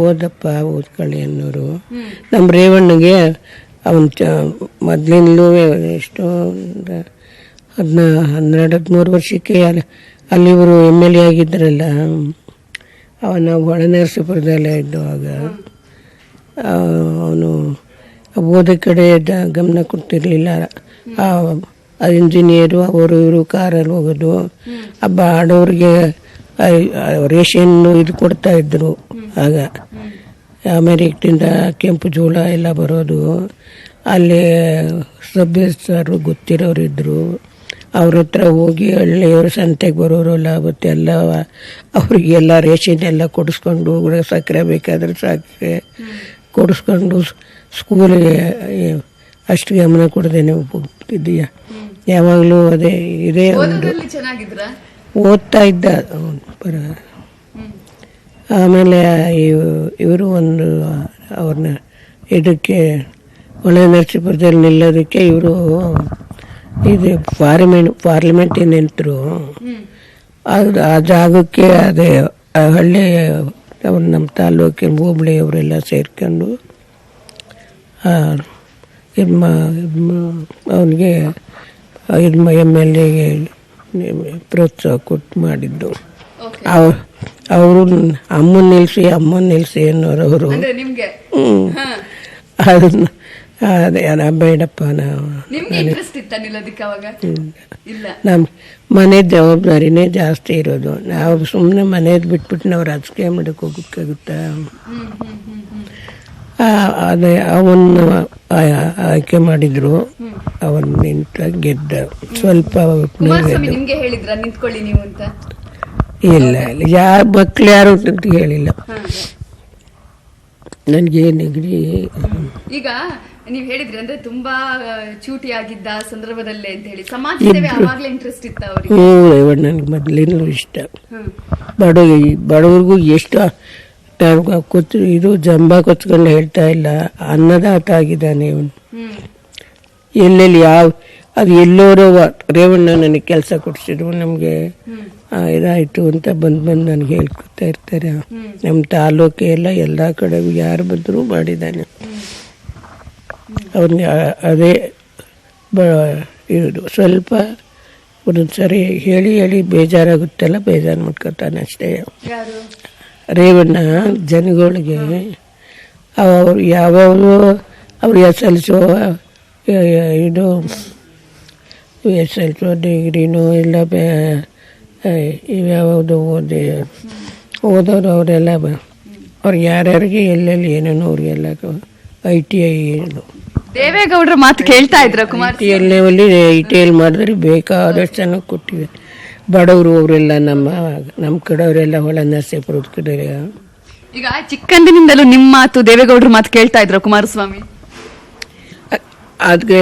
[SPEAKER 6] ಓದಪ್ಪ ಓದ್ಕೊಳ್ಳಿ ಅನ್ನೋರು. ನಮ್ಮ ರೇವಣ್ಣಗೆ ಅವನ್ ಮೊದಲಿಂದಲೂ ಎಷ್ಟೋ 12-13 ವರ್ಷಕ್ಕೆ ಅಲ್ಲಿ ಇವರು MLA ಆಗಿದ್ರಲ್ಲ, ಅವನ ಒಳನರಸೀಪುರದಲ್ಲೇ ಇದ್ದುವಾಗ ಅವನು ಓದೋ ಕಡೆ ಗಮನ ಕೊಡ್ತಿರ್ಲಿಲ್ಲ. ಇಂಜಿನಿಯರು ಅವರು ಇವರು ಕಾರಲ್ಲಿ ಹೋಗೋದು, ಬಾಡೋರಿಗೆ ರೇಷನ್ ಇದು ಕೊಡ್ತಾ ಇದ್ರು. ಆಗ ಅಮೇರಿಕದಿಂದ ಕೆಂಪು ಜೋಳ ಎಲ್ಲ ಬರೋದು. ಅಲ್ಲಿ ಸಭ್ಯಸ್ಥರು ಗೊತ್ತಿರೋರಿದ್ರು. ಅವ್ರ ಹತ್ರ ಹೋಗಿ ಹಳ್ಳಿಯವರು ಸಂತೆಗೆ ಬರೋರಲ್ಲ ಅವತ್ತು ಎಲ್ಲ ಅವರಿಗೆಲ್ಲ ರೇಷನ್ ಎಲ್ಲ ಕೊಡಿಸ್ಕೊಂಡು, ಸಕ್ಕರೆ ಬೇಕಾದ್ರೆ ಸಕ್ಕರೆ ಕೊಡಿಸ್ಕೊಂಡು ಸ್ಕೂಲಿಗೆ ಅಷ್ಟು ಗಮನ ಕೊಡದೇನೆ ಹೋಗ್ತಿದ್ದೀಯ. ಯಾವಾಗಲೂ ಅದೇ ಇದೇ ಒಂದು ಓದ್ತಾ ಇದ್ದ. ಆಮೇಲೆ ಇವರು ಒಂದು ಅವ್ರನ್ನ ಇದಕ್ಕೆ ಒಳನರಸೀಪುರದಲ್ಲಿ ನಿಲ್ಲೋದಕ್ಕೆ ಇವರು ಇದು ಪಾರ್ಲಿಮೆಂಟ್ ನಿಂತರು. ಆ ಜಾಗಕ್ಕೆ ಅದೇ ಹಳ್ಳಿ ಅವ್ರು ನಮ್ಮ ತಾಲೂಕಿನ ಹೋಬಳಿ ಅವರೆಲ್ಲ ಸೇರ್ಕೊಂಡು ಅವನಿಗೆ MLAಗೆ ಪ್ರೋತ್ಸಾಹ ಕೊಟ್ಟು ಮಾಡಿದ್ದು. ಅವರು ಅಮ್ಮನ ನಿಲ್ಲಿಸಿ ಅನ್ನೋರು ಅವರು. ಅದನ್ನ ಅದೇ ಬೇಡಪ್ಪ, ನಮ್ಮ ಮನೆ ಜವಾಬ್ದಾರಿನೇ ಜಾಸ್ತಿ ಇರೋದು. ನಾವು ಸುಮ್ಮನೆ ಮನೇದು ಬಿಟ್ಬಿಟ್ಟು ನಾವು ರಾಜಕೀಯ ಮಾಡಕ್ಕೆ ಹೋಗೋಕ್ಕಾಗುತ್ತಾ? ಅದೇ ಅವನ್ನ ಆಯ್ಕೆ ಮಾಡಿದ್ರು. ಅವನ್ ನಿಂತ ಗೆದ್ದ. ಸ್ವಲ್ಪ ಇಲ್ಲ ಯಾರ ಮಕ್ಳು ಯಾರು ಅಂತ ಹೇಳಿಲ್ಲ ನನಗೆ. ನೆಗಡಿ
[SPEAKER 5] ಈಗ ನೀವು ಹೇಳಿದ್ರಿ ಅಂದ್ರೆ ತುಂಬಾ ಚೂಟಿ ಆಗಿದ್ದ ಸಂದರ್ಭದಲ್ಲೇ ಅಂತ ಹೇಳಿ ಸಮಾಜ ಸೇವೆ ಆವಾಗಲೇ ಇಂಟ್ರೆಸ್ಟ್ ಇತ್ತ ಅವರಿಗೆ?
[SPEAKER 6] ನನಗೆ ಮೊದಲಿಂದಲೂ ಇಷ್ಟ. ಬಡವ್ರಿಗೂ ಎಷ್ಟು ಇದು ಜಂಬ ಕೊಚ್ಕೊಂಡು ಹೇಳ್ತಾ ಇಲ್ಲ, ಅನ್ನದಾತ ಆಗಿದ್ದಾನೆ ಇವನು. ಎಲ್ಲೆಲ್ಲಿ ಅದು ಎಲ್ಲೋರೋ ರೇವಣ್ಣ ನನಗೆ ಕೆಲಸ ಕೊಡಿಸಿದ್ರು, ನಮಗೆ ಇದಾಯಿತು ಅಂತ ಬಂದು ನನಗೆ ಹೇಳ್ಕೊತಾ ಇರ್ತಾರೆ. ನಮ್ಮ ತಾಲೂಕೆ ಎಲ್ಲ ಕಡೆಗೂ ಯಾರು ಬಂದರೂ ಮಾಡಿದ್ದಾನೆ. ಅವನಿಗೆ ಅದೇ ಇದು ಸ್ವಲ್ಪ ಒಂದೊಂದ್ಸರಿ ಹೇಳಿ ಬೇಜಾರಾಗುತ್ತಲ್ಲ, ಬೇಜಾರು ಮಾಡ್ಕೊತಾನೆ ಅಷ್ಟೇ. ರೇವಣ್ಣ ಜನಗಳಿಗೆ ಅವರು ಯಾವಾಗಲೂ ಅವ್ರು SLC ಇದು SLC ಡಿಗ್ರಿನೂ ಇಲ್ಲ, ಇವ್ಯಾವುದು ಓದೋರು ಅವರೆಲ್ಲ ಅವ್ರಿಗೆ ಯಾರ್ಯಾರಿಗೆ ಎಲ್ಲೆಲ್ಲಿ ಏನೇನೋ ಅವ್ರಿಗೆಲ್ಲ ITI
[SPEAKER 5] ದೇವೇಗೌಡರ ಮಾತು ಕೇಳ್ತಾ ಇದ್ರ ಕುಮಾರ್?
[SPEAKER 6] ITL ಲೆವೆಲ್ಲಿ ITL ಮಾಡಿದ್ರೆ ಬೇಕಾದಷ್ಟು ಚೆನ್ನಾಗಿ ಕೊಟ್ಟಿವೆ. ಬಡವರು ಅವರೆಲ್ಲ ನಮ್ಮ ಕಡೆಯವರೆಲ್ಲ ಹೊಳ ನರಸೀಪುರದ ಕಡೆ.
[SPEAKER 5] ಈಗ ಚಿಕ್ಕಂದಿನಿಂದಲೂ ನಿಮ್ಮ ಮಾತು ದೇವೇಗೌಡರ ಮಾತು ಕೇಳ್ತಾ ಇದ್ರ ಕುಮಾರಸ್ವಾಮಿ?
[SPEAKER 6] ಅದ್ಗೆ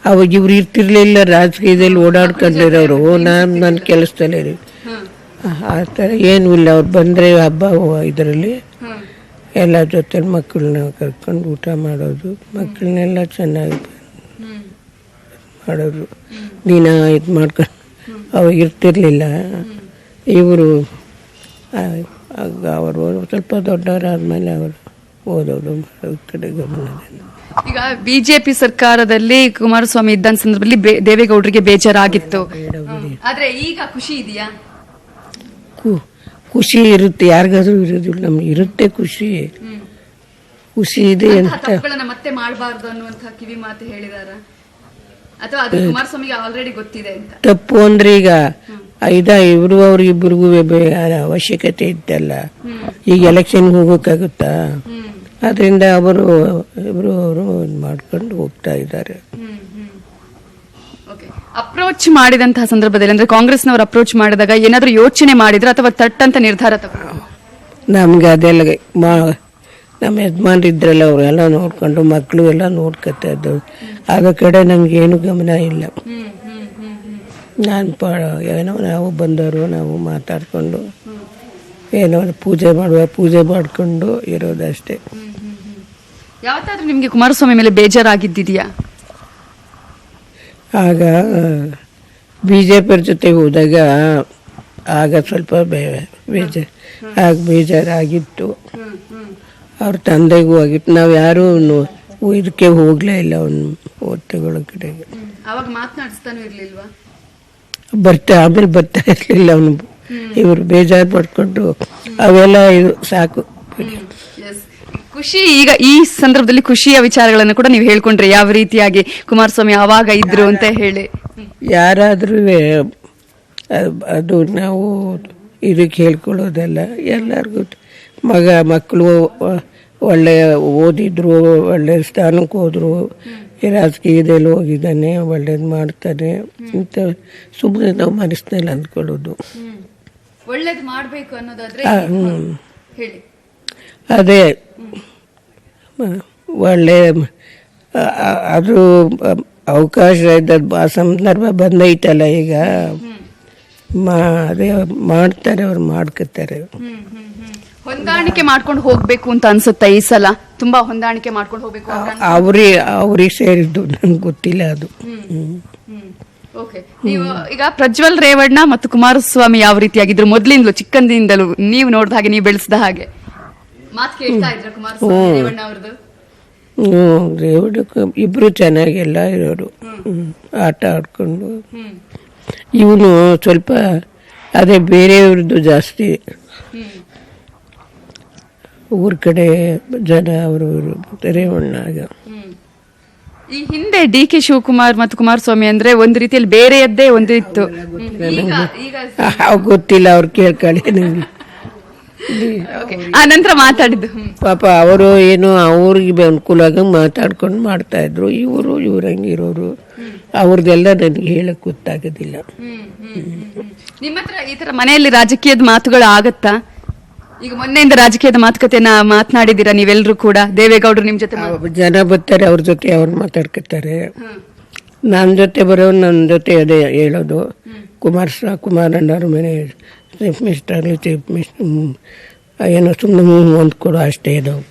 [SPEAKER 6] ಅವಾಗ ಇವ್ರು ಇರ್ತಿರ್ಲಿಲ್ಲ, ರಾಜಕೀಯದಲ್ಲಿ ಓಡಾಡ್ಕೊಂಡಿರೋರು. ನನ್ನ ಕೆಲಸದಲ್ಲೇ ರೀ ಆ ಥರ ಏನೂ ಇಲ್ಲ. ಅವ್ರು ಬಂದರೆ ಹಬ್ಬ ಇದರಲ್ಲಿ ಎಲ್ಲ ಜೊತೆ ಮಕ್ಕಳನ್ನ ಕರ್ಕೊಂಡು ಊಟ ಮಾಡೋದು, ಮಕ್ಕಳನ್ನೆಲ್ಲ ಚೆನ್ನಾಗಿ ಮಾಡೋರು. ದಿನ ಇದು ಮಾಡ್ಕೊಂಡು ಅವಾಗ ಇರ್ತಿರ್ಲಿಲ್ಲ. ಇವರು ಅವರು ಸ್ವಲ್ಪ ದೊಡ್ಡವರಾದ್ಮೇಲೆ ಅವರು ಓದೋದು ಮಾಡೋದು ಕಡೆ ಗಮನ.
[SPEAKER 5] ಈಗ ಬಿಜೆಪಿ ಸರ್ಕಾರದಲ್ಲಿ ಕುಮಾರಸ್ವಾಮಿ ಇದ್ದ ಸಂದರ್ಭದಲ್ಲಿ ದೇವೇಗೌಡರಿಗೆ ಬೇಜಾರಾಗಿತ್ತು, ಆದ್ರೆ ಈಗ ಖುಷಿ ಇದೆಯಾ?
[SPEAKER 6] ಖುಷಿ ಇರುತ್ತೆ, ಯಾರಿಗಾದ್ರೂ ಇರೋದಿಲ್ಲ, ನಮ್ಗೆ ಇರುತ್ತೆ ಖುಷಿ. ಖುಷಿ ಇದೆ ಅಂತ
[SPEAKER 5] ತಪ್ಪುಗಳನ್ನ ಮತ್ತೆ ಮಾಡಬಾರ್ದು ಅನ್ನುವಂತ ಕಿವಿ ಮಾತು ಹೇಳಿದಾರ, ಅಥವಾ ಅದು ಕುಮಾರಸ್ವಾಮಿಗೆ ಆಲ್ರೆಡಿ ಗೊತ್ತಿದೆ ಅಂತ? ತಪ್ಪು
[SPEAKER 6] ಅಂದ್ರೆ ಈಗ ಇವರು ಅವ್ರಿಗಿಬ್ಬರಿಗೂ ಅವಶ್ಯಕತೆ ಇತ್ತಲ್ಲ. ಈಗ ಎಲೆಕ್ಷನ್ ಹೋಗೋಕ್ಕಾಗುತ್ತಾ? ಅದರಿಂದ ಅವರು ಮಾಡ್ಕೊಂಡು ಹೋಗ್ತಾ ಇದ್ದಾರೆ.
[SPEAKER 5] ಅಪ್ರೋಚ್ ಮಾಡಿದಂತಹ ಸಂದರ್ಭದಲ್ಲಿ, ಅಂದ್ರೆ ಕಾಂಗ್ರೆಸ್ನವರು ಅಪ್ರೋಚ್ ಮಾಡಿದಾಗ ಏನಾದ್ರೂ ಯೋಚನೆ ಮಾಡಿದ್ರ ಅಥವಾ ತಟ್ಟಂತ ನಿರ್ಧಾರ ತಗೊಂಡು?
[SPEAKER 6] ನಮ್ಗೆ ಅದೆಲ್ಲ ನಮ್ಮ ಯಜಮಾನ್ರಿದ್ರಲ್ಲ, ಅವರೆಲ್ಲ ನೋಡ್ಕೊಂಡು ಮಕ್ಕಳು ಎಲ್ಲ ನೋಡ್ಕೊತಾ ಇದ್ದವು. ಆದ ಕಡೆ ನಂಗೆ ಏನು ಗಮನ ಇಲ್ಲ. ನಾನು ಏನೋ ನಾವು ಬಂದವರು, ನಾವು ಮಾತಾಡ್ಕೊಂಡು ಏನೋ ಪೂಜೆ ಮಾಡ್ಕೊಂಡು ಇರೋದಷ್ಟೇ.
[SPEAKER 5] ಯಾವತ್ತಾದ್ರೂ ನಿಮ್ಗೆ ಕುಮಾರಸ್ವಾಮಿ ಮೇಲೆ ಬೇಜಾರಾಗಿದ್ದಿದೆಯಾ?
[SPEAKER 6] ಆಗ ಬಿಜೆಪಿ ಜೊತೆ ಹೋದಾಗ ಆಗ ಸ್ವಲ್ಪ ಬೇಜಾರಾಗಿತ್ತು. ಅವ್ರ ತಂದೆಗೂ ಆಗಿತ್ತು. ನಾವು ಯಾರೂ ಇದಕ್ಕೆ ಹೋಗ್ಲೇ ಇಲ್ಲ ಅವನು ಓದ್ತಗಳ ಕಡೆಗೆ.
[SPEAKER 5] ಅವಾಗ ಮಾತನಾಡಿಸ್ತಾನೂ ಇರ್ಲಿಲ್ವಾ?
[SPEAKER 6] ಆಮೇಲೆ ಬರ್ತಾ ಇರ್ಲಿಲ್ಲ ಅವನು. ಇವರು ಬೇಜಾರು ಪಡ್ಕೊಂಡು ಅವೆಲ್ಲ ಇದು ಸಾಕು.
[SPEAKER 5] ಖುಷಿ, ಈಗ ಈ ಸಂದರ್ಭದಲ್ಲಿ ಖುಷಿಯ ವಿಚಾರಗಳನ್ನು ಕೂಡ ನೀವು ಹೇಳ್ಕೊಂಡ್ರಿ, ಯಾವ ರೀತಿಯಾಗಿ ಕುಮಾರಸ್ವಾಮಿ ಆವಾಗ ಇದ್ರು ಅಂತ ಹೇಳಿ.
[SPEAKER 6] ಯಾರಾದ್ರೂ ಅದು ನಾವು ಇದಕ್ಕೆ ಹೇಳ್ಕೊಳ್ಳೋದಲ್ಲ. ಎಲ್ಲರಿಗೂ ಮಕ್ಕಳು ಒಳ್ಳೆ ಓದಿದ್ರು, ಒಳ್ಳೆ ಸ್ಥಾನಕ್ಕೆ ಹೋದ್ರು, ರಾಜಕೀಯದಲ್ಲಿ ಹೋಗಿದ್ದಾನೆ, ಒಳ್ಳೇದು ಮಾಡ್ತಾನೆ ಅಂತ ಸುಮ್ಮನೆ ನಾವು ಮನಸ್ಸಿನಲ್ಲಿ ಅಂದ್ಕೊಳ್ಳೋದು.
[SPEAKER 5] ಒಳ್ಳೇದು ಮಾಡಬೇಕು ಅನ್ನೋದಾದ್ರೆ ಹೇಳಿ.
[SPEAKER 6] ಅದೇ ಒಳ್ಳೆ ಅದು ಅವಕಾಶ ಇದ್ದ ಸಂದರ್ಭ ಬಂದೈತಲ್ಲ ಈಗ. ಅದೇ ಮಾಡ್ತಾರೆ, ಅವ್ರು ಮಾಡ್ಕೊತಾರೆ.
[SPEAKER 5] ಹೊಂದಾಣಿಕೆ ಮಾಡ್ಕೊಂಡು ಹೋಗ್ಬೇಕು ಅಂತ ಅನ್ಸುತ್ತೆ ಈ ಸಲ. ತುಂಬಾ ಹೊಂದಾಣಿಕೆ ಮಾಡ್ಕೊಂಡು ಹೋಗ್ಬೇಕು.
[SPEAKER 6] ಅವ್ರಿಗೆ ಸೇರಿದ್ದು ನಂಗೆ ಗೊತ್ತಿಲ್ಲ ಅದು.
[SPEAKER 5] ಈಗ ಪ್ರಜ್ವಲ್ ರೇವಣ್ಣ ಮತ್ತು ಕುಮಾರಸ್ವಾಮಿ ಯಾವ ರೀತಿಯಾಗಿದ್ರು ಮೊದ್ಲಿಂದಲೂ, ಚಿಕ್ಕಂದಿಂದಲೂ ನೀವು ನೋಡಿದ ಹಾಗೆ, ನೀವು ಬೆಳೆಸಿದ ಹಾಗೆ ಮಾತು ಕೇಳ್ತಾ ಇದ್ರ ಕುಮಾರಸ್ವಾಮಿ ರೇವಣ್ಣ ಅವ್ರದ್ದು?
[SPEAKER 6] ರೇವಣ್ಣ ಇಬ್ರು ಚೆನ್ನಾಗೆಲ್ಲ ಇರೋರು, ಆಟ ಆಡ್ಕೊಂಡು. ಇವನು ಸ್ವಲ್ಪ ಅದೇ ಬೇರೆಯವ್ರದ್ದು ಜಾಸ್ತಿ. ಊರ ಕಡೆ ಜನ ಅವರು ರೇವಣ್ಣಾಗ.
[SPEAKER 5] ಈ ಹಿಂದೆ DK ಶಿವಕುಮಾರ್ ಮತ್ತು ಕುಮಾರಸ್ವಾಮಿ ಅಂದ್ರೆ ಒಂದು ರೀತಿಯಲ್ಲಿ ಬೇರೆಯದ್ದೇ ಒಂದು ಇತ್ತು.
[SPEAKER 6] ಗೊತ್ತಿಲ್ಲ, ಅವ್ರು ಕೇಳ್ಕೊಳ್ಳಿ ನಂಗೆ.
[SPEAKER 5] ಆ ನಂತರ ಮಾತಾಡಿದ್ದು
[SPEAKER 6] ಪಾಪ ಅವರು ಏನೋ ಅವ್ರಿಗೆ ಅನುಕೂಲ ಮಾತಾಡ್ಕೊಂಡು ಮಾಡ್ತಾ ಇದ್ರು. ಇವ್ರಂಗಿರೋರು ಅವ್ರದ್ದೆಲ್ಲ ನನಗೆ ಹೇಳಕ್ ಗೊತ್ತಾಗೋದಿಲ್ಲ.
[SPEAKER 5] ನಿಮ್ಮ ಹತ್ರ ಈ ತರ ಮನೆಯಲ್ಲಿ ರಾಜಕೀಯದ ಮಾತುಗಳು ಆಗತ್ತಾ? ಈಗ ಮೊನ್ನೆಯಿಂದ ರಾಜಕೀಯದ ಮಾತುಕತೆನ ಮಾತನಾಡಿದ್ದೀರಾ ನೀವೆಲ್ಲರೂ ಕೂಡ? ದೇವೇಗೌಡರು ನಿಮ್ ಜೊತೆ
[SPEAKER 6] ಜನ ಬರ್ತಾರೆ, ಅವ್ರ ಜೊತೆ ಅವ್ರು ಮಾತಾಡ್ಕೊತಾರೆ. ನನ್ನ ಜೊತೆ ಬರೋರು ನನ್ನ ಜೊತೆ ಅದೇ ಹೇಳೋದು. ಕುಮಾರಣ್ಣವ್ರ ಮನೆ ಚೀಫ್ ಮಿನಿಸ್ಟರ್ ಏನೋ ಸುಮ್ಮನೆ ಹೊಂದ್ಕೊಡು ಅಷ್ಟೇ. ನಾವು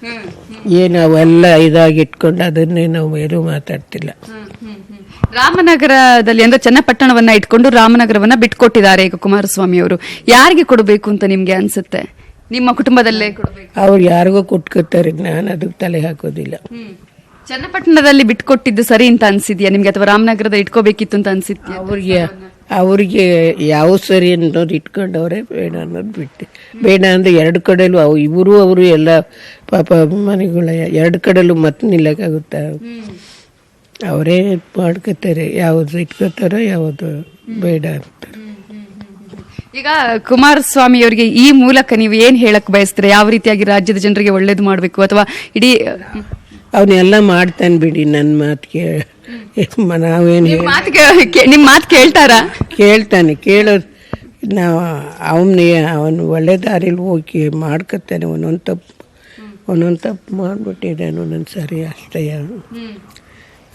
[SPEAKER 6] ಏನು ಅವೆಲ್ಲ ಇದಾಗಿ ಇಟ್ಕೊಂಡು ಅದನ್ನೇ ನಾವು ಏನೂ ಮಾತಾಡ್ತಿಲ್ಲ.
[SPEAKER 5] ರಾಮನಗರದಲ್ಲಿ ಅಂದ್ರೆ ಚನ್ನಪಟ್ಟಣವನ್ನ ಇಟ್ಕೊಂಡು ರಾಮನಗರವನ್ನ ಬಿಟ್ಕೊಟ್ಟಿದ್ದಾರೆ ಈಗ ಕುಮಾರಸ್ವಾಮಿ ಅವರು. ಯಾರಿಗೆ ಕೊಡಬೇಕು ಅಂತ ನಿಮ್ಗೆ ಅನ್ಸುತ್ತೆ? ನಿಮ್ಮ ಕುಟುಂಬದಲ್ಲೇ ಕೊಡಬೇಕು?
[SPEAKER 6] ಅವ್ರು ಯಾರಿಗೂ ಕೊಟ್ಕೊತಾರೆ, ನಾನು ಅದಕ್ಕೆ ತಲೆ ಹಾಕೋದಿಲ್ಲ.
[SPEAKER 5] ಚನ್ನಪಟ್ಟಣದಲ್ಲಿ ಬಿಟ್ಕೊಟ್ಟಿದ್ದು ಸರಿ ಅಂತ ಅನ್ಸಿದ್ಯಾ ನಿಮ್ಗೆ, ಅಥವಾ ರಾಮನಗರದ ಇಟ್ಕೋಬೇಕಿತ್ತು ಅಂತ ಅನ್ಸಿದ್ಯಾ?
[SPEAKER 6] ಅವ್ರಿಗೆ ಯಾವ ಸರಿ ಅನ್ನೋದು ಇಟ್ಕೊಂಡವ್ರೆ, ಬೇಡ ಅನ್ನೋದು ಬಿಟ್ಟು. ಬೇಡ ಅಂದ್ರೆ ಎರಡು ಕಡೆಲೂ ಅವರು ಎಲ್ಲ ಪಾಪ ಮನೆಗಳ ಎರಡು ಕಡೆಲೂ ಮತ್ತೆ ನಿಲ್ಲಕ್ಕಾಗುತ್ತಾ? ಅವರೇ ಮಾಡ್ಕೊತಾರೆ, ಯಾವುದು ಇಟ್ಕೋತಾರೋ ಯಾವುದು ಬೇಡ ಅಂತಾರೆ.
[SPEAKER 5] ಈಗ ಕುಮಾರಸ್ವಾಮಿ ಅವರಿಗೆ ಈ ಮೂಲಕ ನೀವು ಏನ್ ಹೇಳಕ್ ಬಯಸ್ತೀರಾ? ಯಾವ ರೀತಿಯಾಗಿ ರಾಜ್ಯದ ಜನರಿಗೆ ಒಳ್ಳೇದು ಮಾಡಬೇಕು, ಅಥವಾ ಇಡೀ
[SPEAKER 6] ಅವನ್ನೆಲ್ಲ ಮಾಡ್ತಾನೆ ಬಿಡಿ. ನನ್ನ ಮಾತಿಗೆ ನಾವೇನು
[SPEAKER 5] ನಿಮ್ ಮಾತು ಕೇಳ್ತಾರಾ?
[SPEAKER 6] ಕೇಳ್ತಾನೆ. ಕೇಳೋದು ನಾವು ಅವನು ಒಳ್ಳೆ ದಾರಿಲಿ ಹೋಗಿ ಮಾಡ್ಕೊತಾನೆ. ಒಂದೊಂದು ತಪ್ಪು ಮಾಡಿಬಿಟ್ಟಿದ್ದಾನೆ ಒಂದೊಂದು ಸರಿ ಅಷ್ಟೇ.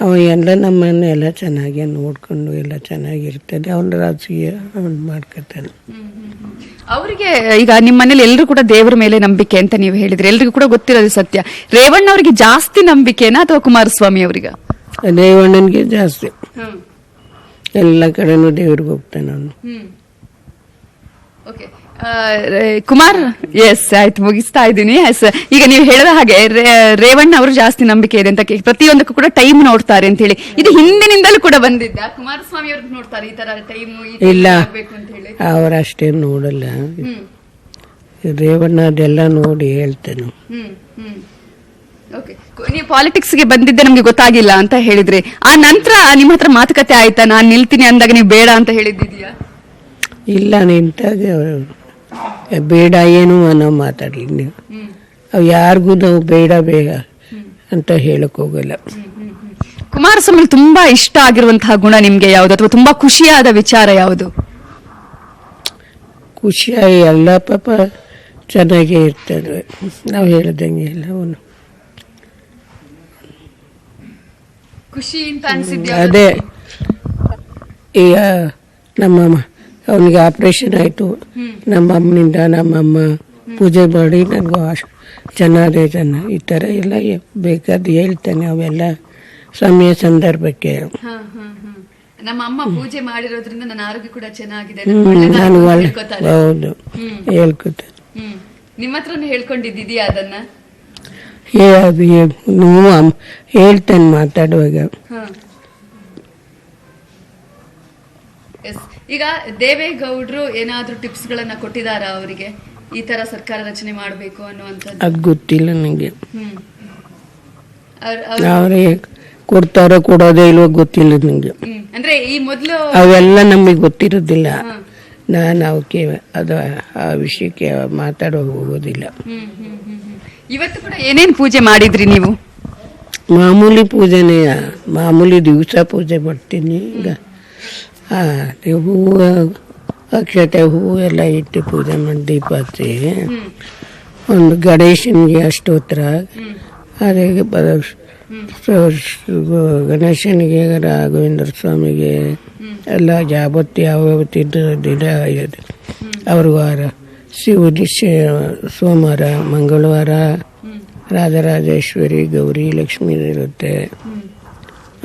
[SPEAKER 6] ಅವ ಎಲ್ಲ ನಮ್ಮನ್ನೆಲ್ಲ ಚೆನ್ನಾಗಿ ನೋಡ್ಕೊಂಡು ಎಲ್ಲ ಚೆನ್ನಾಗಿರ್ತದೆ. ಅವನ ರಾಜಕೀಯ ಅವನು ಮಾಡ್ಕೊತಾನೆ.
[SPEAKER 5] ಅವರಿಗೆ ಈಗ ನಿಮ್ಮ ಮನೇಲಿ ಎಲ್ಲರೂ ಕೂಡ ದೇವರ ಮೇಲೆ ನಂಬಿಕೆ ಅಂತ ನೀವು ಹೇಳಿದ್ರಿ, ಎಲ್ರಿಗೂ ಕೂಡ ಗೊತ್ತಿರೋದು ಸತ್ಯ. ರೇವಣ್ಣ ಅವರಿಗೆ ಜಾಸ್ತಿ ನಂಬಿಕೆನಾ ಅಥವಾ ಕುಮಾರಸ್ವಾಮಿ ಅವರಿಗೆ?
[SPEAKER 6] ರೇವಣ್ಣನಿಗೆ ಜಾಸ್ತಿ. ಎಲ್ಲ ಕಡೆನೂ ದೇವ್ರಿಗೆ ಹೋಗ್ತಾನೆ ಅವನು.
[SPEAKER 5] ಕುಮಾರ್, ಎಸ್ ಆಯ್ತು, ಮುಗಿಸ್ತಾ ಇದ್ದೀನಿ. ಎಸ್, ಈಗ ನೀವು ಹೇಳಿದ ಹಾಗೆ ರೇವಣ್ಣ ಅವರು ಜಾಸ್ತಿ ನಂಬಿಕೆ ಇದೆ ಅಂತ, ಪ್ರತಿಯೊಂದಕ್ಕೂ ಕೂಡ ಟೈಮ್ ನೋಡ್ತಾರೆ ಅಂತ ಹೇಳಿ, ಇದು ಹಿಂದಿನಿಂದಲೂ ಕೂಡ ಬಂದಿದ್ದ. ಕುಮಾರಸ್ವಾಮಿ ಅವ್ರಿಗೆ ನೋಡ್ತಾರೆ ಈ ತರ ಟೈಮ್
[SPEAKER 6] ಇಲ್ಲ, ಅವರಷ್ಟೇ ನೋಡಲ್ಲ. ರೇವಣ್ಣ ಅದೆಲ್ಲ ನೋಡಿ ಹೇಳ್ತಾನೆ.
[SPEAKER 5] ನೀವು ಪಾಲಿಟಿಕ್ಸ್ ಗೆ ಬಂದಿದ್ದೆ ನಮ್ಗೆ ಗೊತ್ತಾಗಿಲ್ಲ ಅಂತ ಹೇಳಿದ್ರಿ. ಆ ನಂತರ ನಿಮ್ಮ ಹತ್ರ ಮಾತುಕತೆ ಆಯ್ತಾ? ನಾನ್ ನಿಲ್ತೀನಿ ಅಂದಾಗ ನೀವು ಬೇಡ ಅಂತ ಹೇಳಿದ್ದಿದ್ಯಾ?
[SPEAKER 6] ಇಲ್ಲ, ನಿಂತಾಗ ಬೇಡ ಏನು ನಾವು ಮಾತಾಡ್ಲಿ. ನೀವು ಅವು ಯಾರಿಗೂ ನಾವು ಬೇಡ ಬೇಗ ಅಂತ ಹೇಳಕ್ ಹೋಗಲ್ಲ.
[SPEAKER 5] ಕುಮಾರಸ್ವಾಮಿ ತುಂಬಾ ಇಷ್ಟ ಆಗಿರುವಂತಹ ಗುಣ ನಿಮ್ಗೆ ಯಾವುದು, ಅಥವಾ ತುಂಬಾ ಖುಷಿಯಾದ ವಿಚಾರ ಯಾವುದು?
[SPEAKER 6] ಖುಷಿಯಾಗಿ ಎಲ್ಲ ಪಾಪ ಚೆನ್ನಾಗೇ ಇರ್ತದೆ. ನಾವು ಹೇಳ್ದಂಗೆ ಎಲ್ಲ ಅವನು
[SPEAKER 5] ಖುಷಿ ಅಂತ ಅನ್ಸಿದ್ಯಾ?
[SPEAKER 6] ಅದೇ ಈಗ ನಮ್ಮಮ್ಮ ಅವನಿಗೆ ಆಪರೇಷನ್ ಆಯಿತು. ನಮ್ಮಮ್ಮನಿಂದ ನಮ್ಮಮ್ಮ ಪೂಜೆ ಮಾಡಿ ನನಗೂ ಚೆನ್ನಾಗಿದೆ ಈ ಥರ ಎಲ್ಲ ಬೇಕಾದ ಹೇಳ್ತಾನೆ. ಅವೆಲ್ಲ ಸಮಯ ಸಂದರ್ಭಕ್ಕೆ
[SPEAKER 5] ನಮ್ಮ ಅಮ್ಮ ಪೂಜೆ ಮಾಡಿರೋದ್ರಿಂದ ನನ್ನ ಆರೋಗ್ಯ ಕೂಡ ಚೆನ್ನಾಗಿದೆ,
[SPEAKER 6] ನಾನು ಒಳ್ಳೆ ಹೌದು ಹೇಳ್ಕೊತಾರೆ.
[SPEAKER 5] ನಿಮ್ಮ ಹತ್ರನೂ ಹೇಳ್ಕೊಂಡಿದ್ದೀಯಾ ಅದನ್ನ?
[SPEAKER 6] ನೀವು ಹೇಳ್ತಾನೆ ಮಾತಾಡುವಾಗ.
[SPEAKER 5] ಈಗ ದೇವೇಗೌಡರು ಏನಾದ್ರೂ ಟಿಪ್ಸ್ ಗಳನ್ನ ಕೊಟ್ಟಿದಾರ ಅವರಿಗೆ, ಈ ತರ ಸರ್ಕಾರ ರಚನೆ ಮಾಡಬೇಕು ಅನ್ನುವಂಥದ್ದು?
[SPEAKER 6] ಅದು ಗೊತ್ತಿಲ್ಲ ನನಗೆ. ಅವರೇ ಕೊಡ್ತಾರೋ ಕೊಡೋದೇ ಇಲ್ವೋ ಗೊತ್ತಿಲ್ಲ ನನಗೆ.
[SPEAKER 5] ಅಂದ್ರೆ ಈ ಮೊದಲು
[SPEAKER 6] ಅವೆಲ್ಲ ನಮಗೆ ಗೊತ್ತಿರೋದಿಲ್ಲ. ನಾನು ಅವಕ್ಕೆ ಅದು ಆ ವಿಷಯಕ್ಕೆ ಮಾತಾಡೋ ಹೋಗೋದಿಲ್ಲ.
[SPEAKER 5] ಇವತ್ತು ಕೂಡ ಏನೇನ್ ಪೂಜೆ ಮಾಡಿದ್ರಿ ನೀವು?
[SPEAKER 6] ಮಾಮೂಲಿ ಪೂಜೆನೇ, ಮಾಮೂಲಿ ದಿವಸ ಪೂಜೆ ಮಾಡ್ತೀನಿ. ಈಗ ಹೂವು, ಅಕ್ಷತೆ, ಹೂವು ಎಲ್ಲ ಇಟ್ಟು ಪೂಜೆ ಮಾಡಿ ದೀಪ ಹಚ್ಚಿ, ಒಂದು ಗಣೇಶನಿಗೆ ಅಷ್ಟೋತ್ರ, ಅದೇ ಗಣೇಶನಿಗೆ ರಾಘವೇಂದ್ರ ಸ್ವಾಮಿಗೆ ಎಲ್ಲ ಜಾಬತ್ತಿ ಯಾವತ್ತಿ ದಿನ ಅವ್ರ ವಾರ, ಶಿವನಿ ಸೋಮವಾರ, ಮಂಗಳವಾರ ರಾಜರಾಜೇಶ್ವರಿ, ಗೌರಿ, ಲಕ್ಷ್ಮೀ ಇರುತ್ತೆ.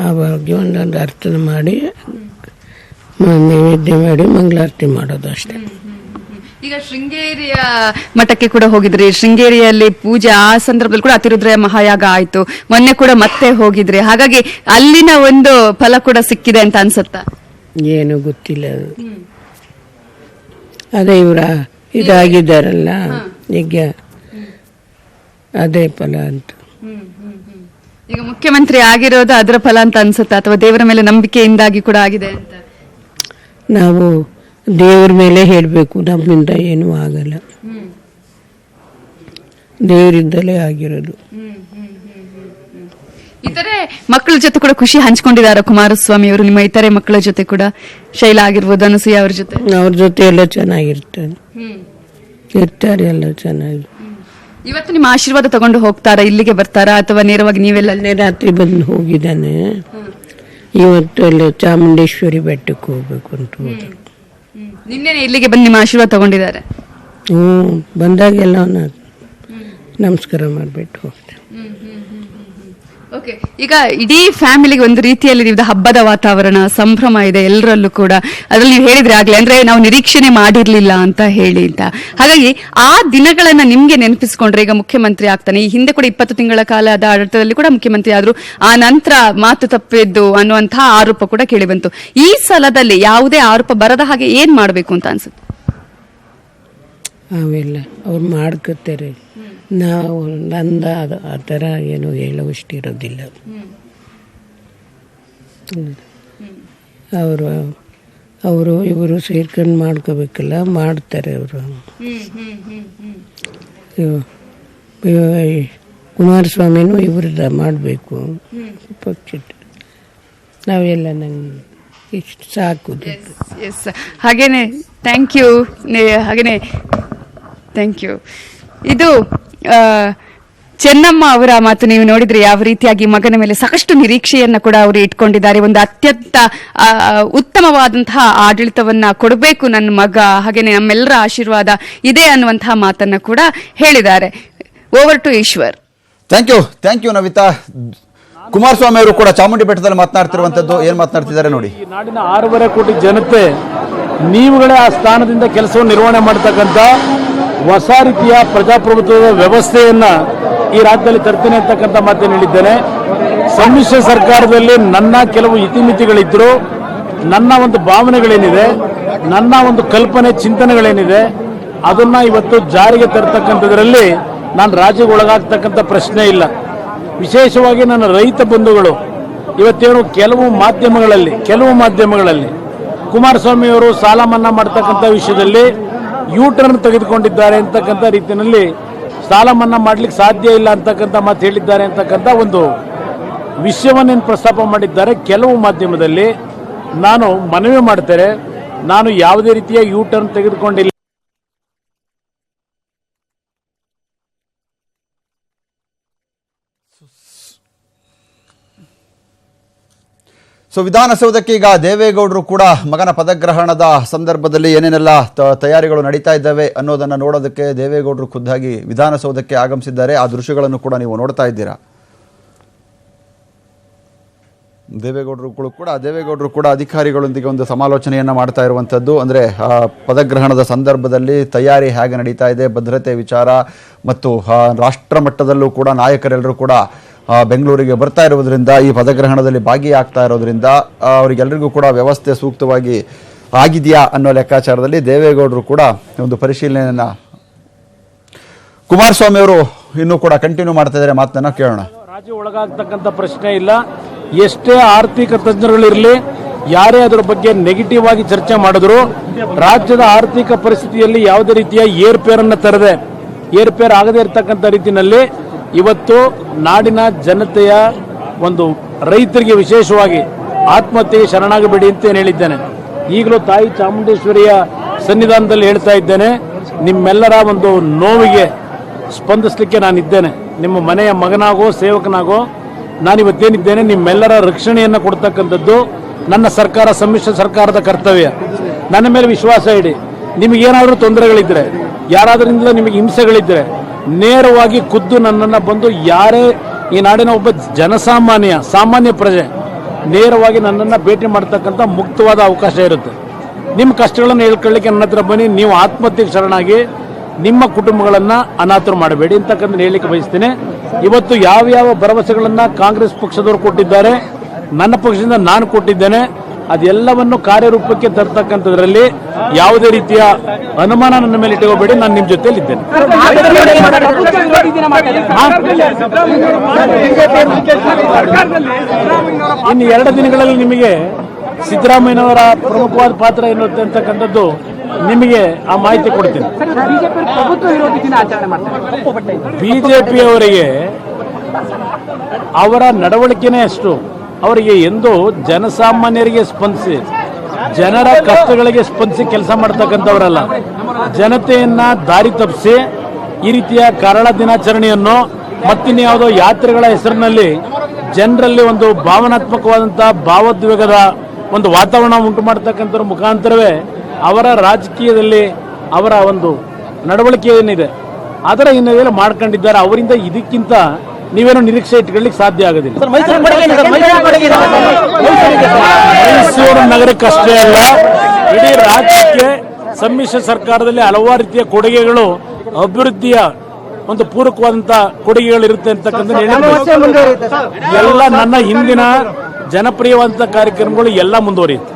[SPEAKER 6] ಆವಾಗ ಒಂದೊಂದು ಅರ್ಚನೆ ಮಾಡಿ ನೈವೇದ್ಯ ಮಾಡಿ ಮಂಗಳಾರತಿ ಮಾಡೋದು ಅಷ್ಟೇ.
[SPEAKER 5] ಈಗ ಶೃಂಗೇರಿಯ ಮಠಕ್ಕೆ ಕೂಡ ಹೋಗಿದ್ರಿ. ಶೃಂಗೇರಿಯಲ್ಲಿ ಪೂಜೆ ಆ ಸಂದರ್ಭದಲ್ಲಿ ಕೂಡ ಅತಿರುದ್ರ ಮಹಾಯಾಗ ಆಯ್ತು. ಮೊನ್ನೆ ಕೂಡ ಮತ್ತೆ ಹೋಗಿದ್ರಿ. ಹಾಗಾಗಿ ಅಲ್ಲಿನ ಒಂದು ಫಲ ಕೂಡ ಸಿಕ್ಕಿದೆ ಅಂತ ಅನ್ಸುತ್ತಾ?
[SPEAKER 6] ಏನು ಗೊತ್ತಿಲ್ಲ. ಅದೇ ಇವರ ಇದಾಗಿದ್ದಾರಲ್ಲ ಈಗ, ಅದೇ ಫಲ ಅಂತ.
[SPEAKER 5] ಈಗ ಮುಖ್ಯಮಂತ್ರಿ ಆಗಿರೋದು ಅದರ ಫಲ ಅಂತ ಅನ್ಸುತ್ತಾ, ಅಥವಾ ದೇವರ ಮೇಲೆ ನಂಬಿಕೆಯಿಂದಾಗಿ ಕೂಡ ಆಗಿದೆ ಅಂತ?
[SPEAKER 6] ನಾವು ದೇವ್ರ ಮೇಲೆ ಹೇಳಬೇಕು, ನಮ್ಮಿಂದ ಏನೂ ಆಗಲ್ಲ. ದೇವರಿಂದಲೇ ಆಗಿರೋದು.
[SPEAKER 5] ಇತರೆ ಮಕ್ಕಳ ಜೊತೆ ಕೂಡ ಖುಷಿ ಹಂಚ್ಕೊಂಡಿದಾರ ಕುಮಾರಸ್ವಾಮಿ ಅವರು? ನಿಮ್ಮ ಇತರೆ ಮಕ್ಕಳ ಜೊತೆ ಕೂಡ, ಶೈಲಾ ಆಗಿರ್ಬೋದು, ಅನಸೂಯ ಅವ್ರ ಜೊತೆ?
[SPEAKER 6] ಅವ್ರ ಜೊತೆ ಎಲ್ಲ ಚೆನ್ನಾಗಿರ್ತಾರೆ, ಇರ್ತಾರೆ ಎಲ್ಲ ಚೆನ್ನಾಗಿ.
[SPEAKER 5] ಇವತ್ತು ನಿಮ್ಮ ಆಶೀರ್ವಾದ ತಗೊಂಡು ಹೋಗ್ತಾರಾ? ಇಲ್ಲಿಗೆ ಬರ್ತಾರಾ ಅಥವಾ ನೇರವಾಗಿ ನೀವೆಲ್ಲ?
[SPEAKER 6] ರಾತ್ರಿ ಬಂದು ಹೋಗಿದ್ದಾನೆ. ಇವತ್ತು ಎಲ್ಲ ಚಾಮುಂಡೇಶ್ವರಿ ಬೆಟ್ಟಕ್ಕೆ ಹೋಗ್ಬೇಕು ಅಂತ ಹೋದ್ರು.
[SPEAKER 5] ನಿನ್ನೆ ಇಲ್ಲಿಗೆ ಬಂದು ನಿಮ್ಮ ಆಶೀರ್ವಾದ ತಗೊಂಡಿದ್ದಾರೆ?
[SPEAKER 6] ಬಂದಾಗೆಲ್ಲ ನಮಸ್ಕಾರ ಮಾಡಿಬಿಟ್ಟು ಹೋಗ್ತೇನೆ.
[SPEAKER 5] ಓಕೆ, ಈಗ ಇಡೀ ಫ್ಯಾಮಿಲಿಗೆ ಒಂದು ರೀತಿಯಲ್ಲಿ ನೀವು ಹಬ್ಬದ ವಾತಾವರಣ, ಸಂಭ್ರಮ ಇದೆ ಎಲ್ಲರಲ್ಲೂ ಕೂಡ. ಅದ್ರಲ್ಲಿ ನೀವು ಹೇಳಿದ್ರೆ ಆಗ್ಲೇ, ಅಂದ್ರೆ ನಾವು ನಿರೀಕ್ಷಣೆ ಮಾಡಿರ್ಲಿಲ್ಲ ಅಂತ ಹೇಳಿ ಅಂತ. ಹಾಗಾಗಿ ಆ ದಿನಗಳನ್ನ ನಿಮ್ಗೆ ನೆನಪಿಸ್ಕೊಂಡ್ರೆ, ಈಗ ಮುಖ್ಯಮಂತ್ರಿ ಆಗ್ತಾನೆ, ಈ ಹಿಂದೆ ಕೂಡ 20 ತಿಂಗಳ ಕಾಲದ ಆಡಳಿತದಲ್ಲಿ ಕೂಡ ಮುಖ್ಯಮಂತ್ರಿ ಆದ್ರು, ಆ ನಂತರ ಮಾತು ತಪ್ಪಿದ್ದು ಅನ್ನುವಂತಹ ಆರೋಪ ಕೂಡ ಕೇಳಿ ಬಂತು. ಈ ಸಲದಲ್ಲಿ ಯಾವುದೇ ಆರೋಪ ಬರದ ಹಾಗೆ ಏನ್ ಮಾಡ್ಬೇಕು ಅಂತ ಅನ್ಸುತ್ತೆ?
[SPEAKER 6] ಅವೆಲ್ಲ ಅವ್ರು ಮಾಡ್ಕೊತಾರೆ. ನಾವು ನಂದ ಆ ಥರ ಏನು ಹೇಳುವಷ್ಟಿರೋದಿಲ್ಲ. ಅವರು ಇವರು ಸೇರ್ಕೊಂಡು ಮಾಡ್ಕೋಬೇಕಲ್ಲ, ಮಾಡ್ತಾರೆ ಅವರು. ಕುಮಾರಸ್ವಾಮಿನೂ ಇವ್ರದ ಮಾಡಬೇಕು ಪಕ್ಷ ನಾವೆಲ್ಲ ನಂಗೆ ಇಷ್ಟು ಸಾಕು ದುಡ್ಡು.
[SPEAKER 5] ಎಸ್ ಹಾಗೇನೆ ಥ್ಯಾಂಕ್ ಯು. ಹಾಗೇನೆ ಥ್ಯಾಂಕ್ ಯು. ಇದು ಚೆನ್ನಮ್ಮ ಅವರ ಮಾತು ನೀವು ನೋಡಿದ್ರೆ ಯಾವ ರೀತಿಯಾಗಿ ಮಗನ ಮೇಲೆ ಸಾಕಷ್ಟು ನಿರೀಕ್ಷೆಯನ್ನ ಕೂಡ ಅವರು ಇಟ್ಕೊಂಡಿದ್ದಾರೆ. ಒಂದು ಅತ್ಯಂತ ಉತ್ತಮವಾದಂತಹ ಆಡಳಿತವನ್ನ ಕೊಡಬೇಕು ನನ್ನ ಮಗ, ಹಾಗೇನೆ ನಮ್ಮೆಲ್ಲರ ಆಶೀರ್ವಾದ ಇದೆ ಅನ್ನುವಂತಹ ಮಾತನ್ನ ಕೂಡ ಹೇಳಿದ್ದಾರೆ. Over to Eshwar.
[SPEAKER 1] Thank you Navita. Kumaraswamy ಅವರು ಕೂಡ ಚಾಮುಂಡಿ ಬೆಟ್ಟದಲ್ಲಿ ಮಾತನಾಡ್ತಿರುವಂತದ್ದು ಏನ್ ಮಾತನಾಡ್ತಿದ್ದಾರೆ ನೋಡಿ.
[SPEAKER 7] ಈ ನಾಡಿನ 6.5 ಕೋಟಿ ಜನತೆ ನೀವುಗಳೇ ಆ ಸ್ಥಾನದಿಂದ ಕೆಲಸವನ್ನು ನಿರ್ವಹಣೆ ಮಾಡತಕ್ಕಂಥ ಹೊಸ ರೀತಿಯ ಪ್ರಜಾಪ್ರಭುತ್ವದ ವ್ಯವಸ್ಥೆಯನ್ನ ಈ ರಾಜ್ಯದಲ್ಲಿ ತರ್ತೀನಿ ಅಂತಕ್ಕಂಥ ಮಾತನ್ನು ಹೇಳಿದ್ದೇನೆ. ಸಮ್ಮಿಶ್ರ ಸರ್ಕಾರದಲ್ಲಿ ನನ್ನ ಕೆಲವು ಇತಿಮಿತಿಗಳಿದ್ರು, ನನ್ನ ಒಂದು ಭಾವನೆಗಳೇನಿದೆ, ನನ್ನ ಒಂದು ಕಲ್ಪನೆ ಚಿಂತನೆಗಳೇನಿದೆ ಅದನ್ನ ಇವತ್ತು ಜಾರಿಗೆ ತರ್ತಕ್ಕಂಥದ್ರಲ್ಲಿ ನಾನು ರಾಜ್ಯಕ್ಕೆ ಒಳಗಾಗ್ತಕ್ಕಂಥ ಪ್ರಶ್ನೆ ಇಲ್ಲ. ವಿಶೇಷವಾಗಿ ನನ್ನ ರೈತ ಬಂಧುಗಳು ಇವತ್ತೇನು ಕೆಲವು ಮಾಧ್ಯಮಗಳಲ್ಲಿ ಕುಮಾರಸ್ವಾಮಿ ಅವರು ಸಾಲ ಮನ್ನಾ ಮಾಡ್ತಕ್ಕಂಥ ವಿಷಯದಲ್ಲಿ ಯೂ-ಟರ್ನ್ ತೆಗೆದುಕೊಂಡಿದ್ದಾರೆ ಅಂತಕ್ಕಂಥ ರೀತಿಯಲ್ಲಿ ಸಾಲ ಮನ್ನಾ ಮಾಡ್ಲಿಕ್ಕೆ ಸಾಧ್ಯ ಇಲ್ಲ ಅಂತಕ್ಕಂಥ ಮಾತು ಹೇಳಿದ್ದಾರೆ ಅಂತಕ್ಕಂಥ ಒಂದು ವಿಷಯವನ್ನೇನು ಪ್ರಸ್ತಾಪ ಮಾಡಿದ್ದಾರೆ ಕೆಲವು ಮಾಧ್ಯಮದಲ್ಲಿ. ನಾನು ಮನವಿ ಮಾಡ್ತೇನೆ, ನಾನು ಯಾವುದೇ ರೀತಿಯ ಯೂ-ಟರ್ನ್ ತೆಗೆದುಕೊಂಡಿಲ್ಲ.
[SPEAKER 1] ಸೊ ವಿಧಾನಸೌಧಕ್ಕೆ ಈಗ ದೇವೇಗೌಡರು ಕೂಡ ಮಗನ ಪದಗ್ರಹಣದ ಸಂದರ್ಭದಲ್ಲಿ ಏನೇನೆಲ್ಲ ತಯಾರಿಗಳು ನಡೀತಾ ಇದ್ದಾವೆ ಅನ್ನೋದನ್ನ ನೋಡೋದಕ್ಕೆ ದೇವೇಗೌಡರು ಖುದ್ದಾಗಿ ವಿಧಾನಸೌಧಕ್ಕೆ ಆಗಮಿಸಿದ್ದಾರೆ. ಆ ದೃಶ್ಯಗಳನ್ನು ಕೂಡ ನೀವು ನೋಡ್ತಾ ಇದ್ದೀರಾ. ದೇವೇಗೌಡರು ಕೂಡ ಅಧಿಕಾರಿಗಳೊಂದಿಗೆ ಒಂದು ಸಮಾಲೋಚನೆಯನ್ನ ಮಾಡ್ತಾ ಇರುವಂತದ್ದು. ಅಂದ್ರೆ ಪದಗ್ರಹಣದ ಸಂದರ್ಭದಲ್ಲಿ ತಯಾರಿ ಹೇಗೆ ನಡೀತಾ ಇದೆ, ಭದ್ರತೆ ವಿಚಾರ ಮತ್ತು ರಾಷ್ಟ್ರ ಮಟ್ಟದಲ್ಲೂ ಕೂಡ ನಾಯಕರೆಲ್ಲರೂ ಕೂಡ ಬೆಂಗಳೂರಿಗೆ ಬರ್ತಾ ಇರೋದ್ರಿಂದ, ಈ ಪದಗ್ರಹಣದಲ್ಲಿ ಭಾಗಿಯಾಗ್ತಾ ಇರೋದ್ರಿಂದ ಅವರಿಗೆಲ್ಲರಿಗೂ ಕೂಡ ವ್ಯವಸ್ಥೆ ಸೂಕ್ತವಾಗಿ ಆಗಿದೆಯಾ ಅನ್ನೋ ಲೆಕ್ಕಾಚಾರದಲ್ಲಿ ದೇವೇಗೌಡರು ಕೂಡ ಒಂದು ಪರಿಶೀಲನೆಯನ್ನ ಕುಮಾರಸ್ವಾಮಿ ಅವರು ಇನ್ನೂ ಕೂಡ ಕಂಟಿನ್ಯೂ ಮಾಡ್ತಾ ಇದ್ದಾರೆ. ಮಾತನ್ನ ಕೇಳೋಣ.
[SPEAKER 7] ರಾಜ್ಯ ಒಳಗಾಗ್ತಕ್ಕಂಥ ಪ್ರಶ್ನೆ ಇಲ್ಲ. ಎಷ್ಟೇ ಆರ್ಥಿಕ ತಜ್ಞರುಗಳಿರಲಿ, ಯಾರೇ ಅದರ ಬಗ್ಗೆ ನೆಗೆಟಿವ್ ಆಗಿ ಚರ್ಚೆ ಮಾಡಿದ್ರು, ರಾಜ್ಯದ ಆರ್ಥಿಕ ಪರಿಸ್ಥಿತಿಯಲ್ಲಿ ಯಾವುದೇ ರೀತಿಯ ಏರ್ಪೇರನ್ನು ತರದೆ, ಏರ್ಪೇರ್ ಆಗದೇ ಇರತಕ್ಕಂಥ ರೀತಿಯಲ್ಲಿ ಇವತ್ತು ನಾಡಿನ ಜನತೆಯ ಒಂದು ರೈತರಿಗೆ ವಿಶೇಷವಾಗಿ ಆತ್ಮಹತ್ಯೆಗೆ ಶರಣಾಗಬೇಡಿ ಅಂತ ಏನು ಹೇಳಿದ್ದೇನೆ. ಈಗಲೂ ತಾಯಿ ಚಾಮುಂಡೇಶ್ವರಿಯ ಸನ್ನಿಧಾನದಲ್ಲಿ ಹೇಳ್ತಾ ಇದ್ದೇನೆ, ನಿಮ್ಮೆಲ್ಲರ ಒಂದು ನೋವಿಗೆ ಸ್ಪಂದಿಸಲಿಕ್ಕೆ ನಾನಿದ್ದೇನೆ. ನಿಮ್ಮ ಮನೆಯ ಮಗನಾಗೋ ಸೇವಕನಾಗೋ ನಾನಿವತ್ತೇನಿದ್ದೇನೆ, ನಿಮ್ಮೆಲ್ಲರ ರಕ್ಷಣೆಯನ್ನು ಕೊಡ್ತಕ್ಕಂಥದ್ದು ನನ್ನ ಸರ್ಕಾರ, ಸಮ್ಮಿಶ್ರ ಸರ್ಕಾರದ ಕರ್ತವ್ಯ. ನನ್ನ ಮೇಲೆ ವಿಶ್ವಾಸ ಇಡಿ. ನಿಮಗೇನಾದರೂ ತೊಂದರೆಗಳಿದ್ರೆ, ಯಾರಾದ್ರಿಂದ ನಿಮಗೆ ಹಿಂಸೆಗಳಿದ್ರೆ ನೇರವಾಗಿ ಖುದ್ದು ನನ್ನನ್ನು ಬಂದು, ಯಾರೇ ಈ ನಾಡಿನ ಒಬ್ಬ ಸಾಮಾನ್ಯ ಪ್ರಜೆ ನೇರವಾಗಿ ನನ್ನನ್ನು ಭೇಟಿ ಮಾಡ್ತಕ್ಕಂಥ ಮುಕ್ತವಾದ ಅವಕಾಶ ಇರುತ್ತೆ. ನಿಮ್ಮ ಕಷ್ಟಗಳನ್ನು ಹೇಳ್ಕೊಳ್ಳಿಕ್ಕೆ ನನ್ನ ಹತ್ರ ಬನ್ನಿ. ನೀವು ಆತ್ಮಹತ್ಯೆಗೆ ಶರಣಾಗಿ ನಿಮ್ಮ ಕುಟುಂಬಗಳನ್ನು ಅನಾಥರು ಮಾಡಬೇಡಿ ಅಂತಕ್ಕಂಥ ಹೇಳಲಿಕ್ಕೆ ಬಯಸ್ತೇನೆ. ಇವತ್ತು ಯಾವ್ಯಾವ ಭರವಸೆಗಳನ್ನು ಕಾಂಗ್ರೆಸ್ ಪಕ್ಷದವರು ಕೊಟ್ಟಿದ್ದಾರೆ, ನನ್ನ ಪಕ್ಷದಿಂದ ನಾನು ಕೊಟ್ಟಿದ್ದೇನೆ, ಅದೆಲ್ಲವನ್ನು ಕಾರ್ಯರೂಪಕ್ಕೆ ತರ್ತಕ್ಕಂಥದ್ರಲ್ಲಿ ಯಾವುದೇ ರೀತಿಯ ಅನುಮಾನ ನನ್ನ ಮೇಲೆ ಇಟ್ಟುಕೋಬೇಡಿ. ನಾನು ನಿಮ್ಮ ಜೊತೆಯಲ್ಲಿ ಇದ್ದೇನೆ. ಇನ್ನು 2 ದಿನಗಳಲ್ಲಿ ನಿಮಗೆ ಸಿದ್ದರಾಮಯ್ಯನವರ ಪ್ರಮುಖವಾದ ಪಾತ್ರ ಏನಿರುತ್ತೆ ಅಂತಕ್ಕಂಥದ್ದು ನಿಮಗೆ ಆ ಮಾಹಿತಿ ಕೊಡ್ತೀನಿ. ಬಿಜೆಪಿಯವರಿಗೆ ಅವರ ನಡವಳಿಕೆನೇ ಅಷ್ಟು. ಅವರಿಗೆ ಎಂದು ಜನಸಾಮಾನ್ಯರಿಗೆ ಸ್ಪಂದಿಸಿ, ಜನರ ಕಷ್ಟಗಳಿಗೆ ಸ್ಪಂದಿಸಿ ಕೆಲಸ ಮಾಡ್ತಕ್ಕಂಥವರಲ್ಲ. ಜನತೆಯನ್ನ ದಾರಿ ತಪ್ಪಿಸಿ ಈ ರೀತಿಯ ಕರಾಳ ದಿನಾಚರಣೆಯನ್ನು ಮತ್ತಿನ್ಯಾವುದೋ ಯಾತ್ರೆಗಳ ಹೆಸರಿನಲ್ಲಿ ಜನರಲ್ಲಿ ಒಂದು ಭಾವನಾತ್ಮಕವಾದಂತಹ ಭಾವೋದ್ವೇಗದ ಒಂದು ವಾತಾವರಣ ಉಂಟು ಮಾಡತಕ್ಕಂಥವ್ರ ಮುಖಾಂತರವೇ ಅವರ ರಾಜಕೀಯದಲ್ಲಿ ಅವರ ಒಂದು ನಡವಳಿಕೆ ಏನಿದೆ ಅದರ ಹಿನ್ನೆಲೆಯಲ್ಲಿ ಮಾಡ್ಕೊಂಡಿದ್ದಾರೆ. ಅವರಿಂದ ಇದಕ್ಕಿಂತ ನೀವೇನು ನಿರೀಕ್ಷೆ ಇಟ್ಕೊಳ್ಳಿಕ್ಕೆ ಸಾಧ್ಯ ಆಗೋದಿಲ್ಲ. ಮೈಸೂರು ನಗರಕ್ಕಷ್ಟೇ ಅಲ್ಲ, ಇಡೀ ರಾಜ್ಯಕ್ಕೆ ಸಮ್ಮಿಶ್ರ ಸರ್ಕಾರದಲ್ಲಿ ಹಲವಾರು ರೀತಿಯ ಕೊಡುಗೆಗಳು, ಅಭಿವೃದ್ಧಿಯ ಒಂದು ಪೂರಕವಾದಂತಹ ಕೊಡುಗೆಗಳಿರುತ್ತೆ ಅಂತಕ್ಕಂಥ ಎಲ್ಲ ನನ್ನ ಹಿಂದಿನ ಜನಪ್ರಿಯವಾದಂತಹ ಕಾರ್ಯಕ್ರಮಗಳು ಎಲ್ಲ ಮುಂದುವರಿಯುತ್ತೆ.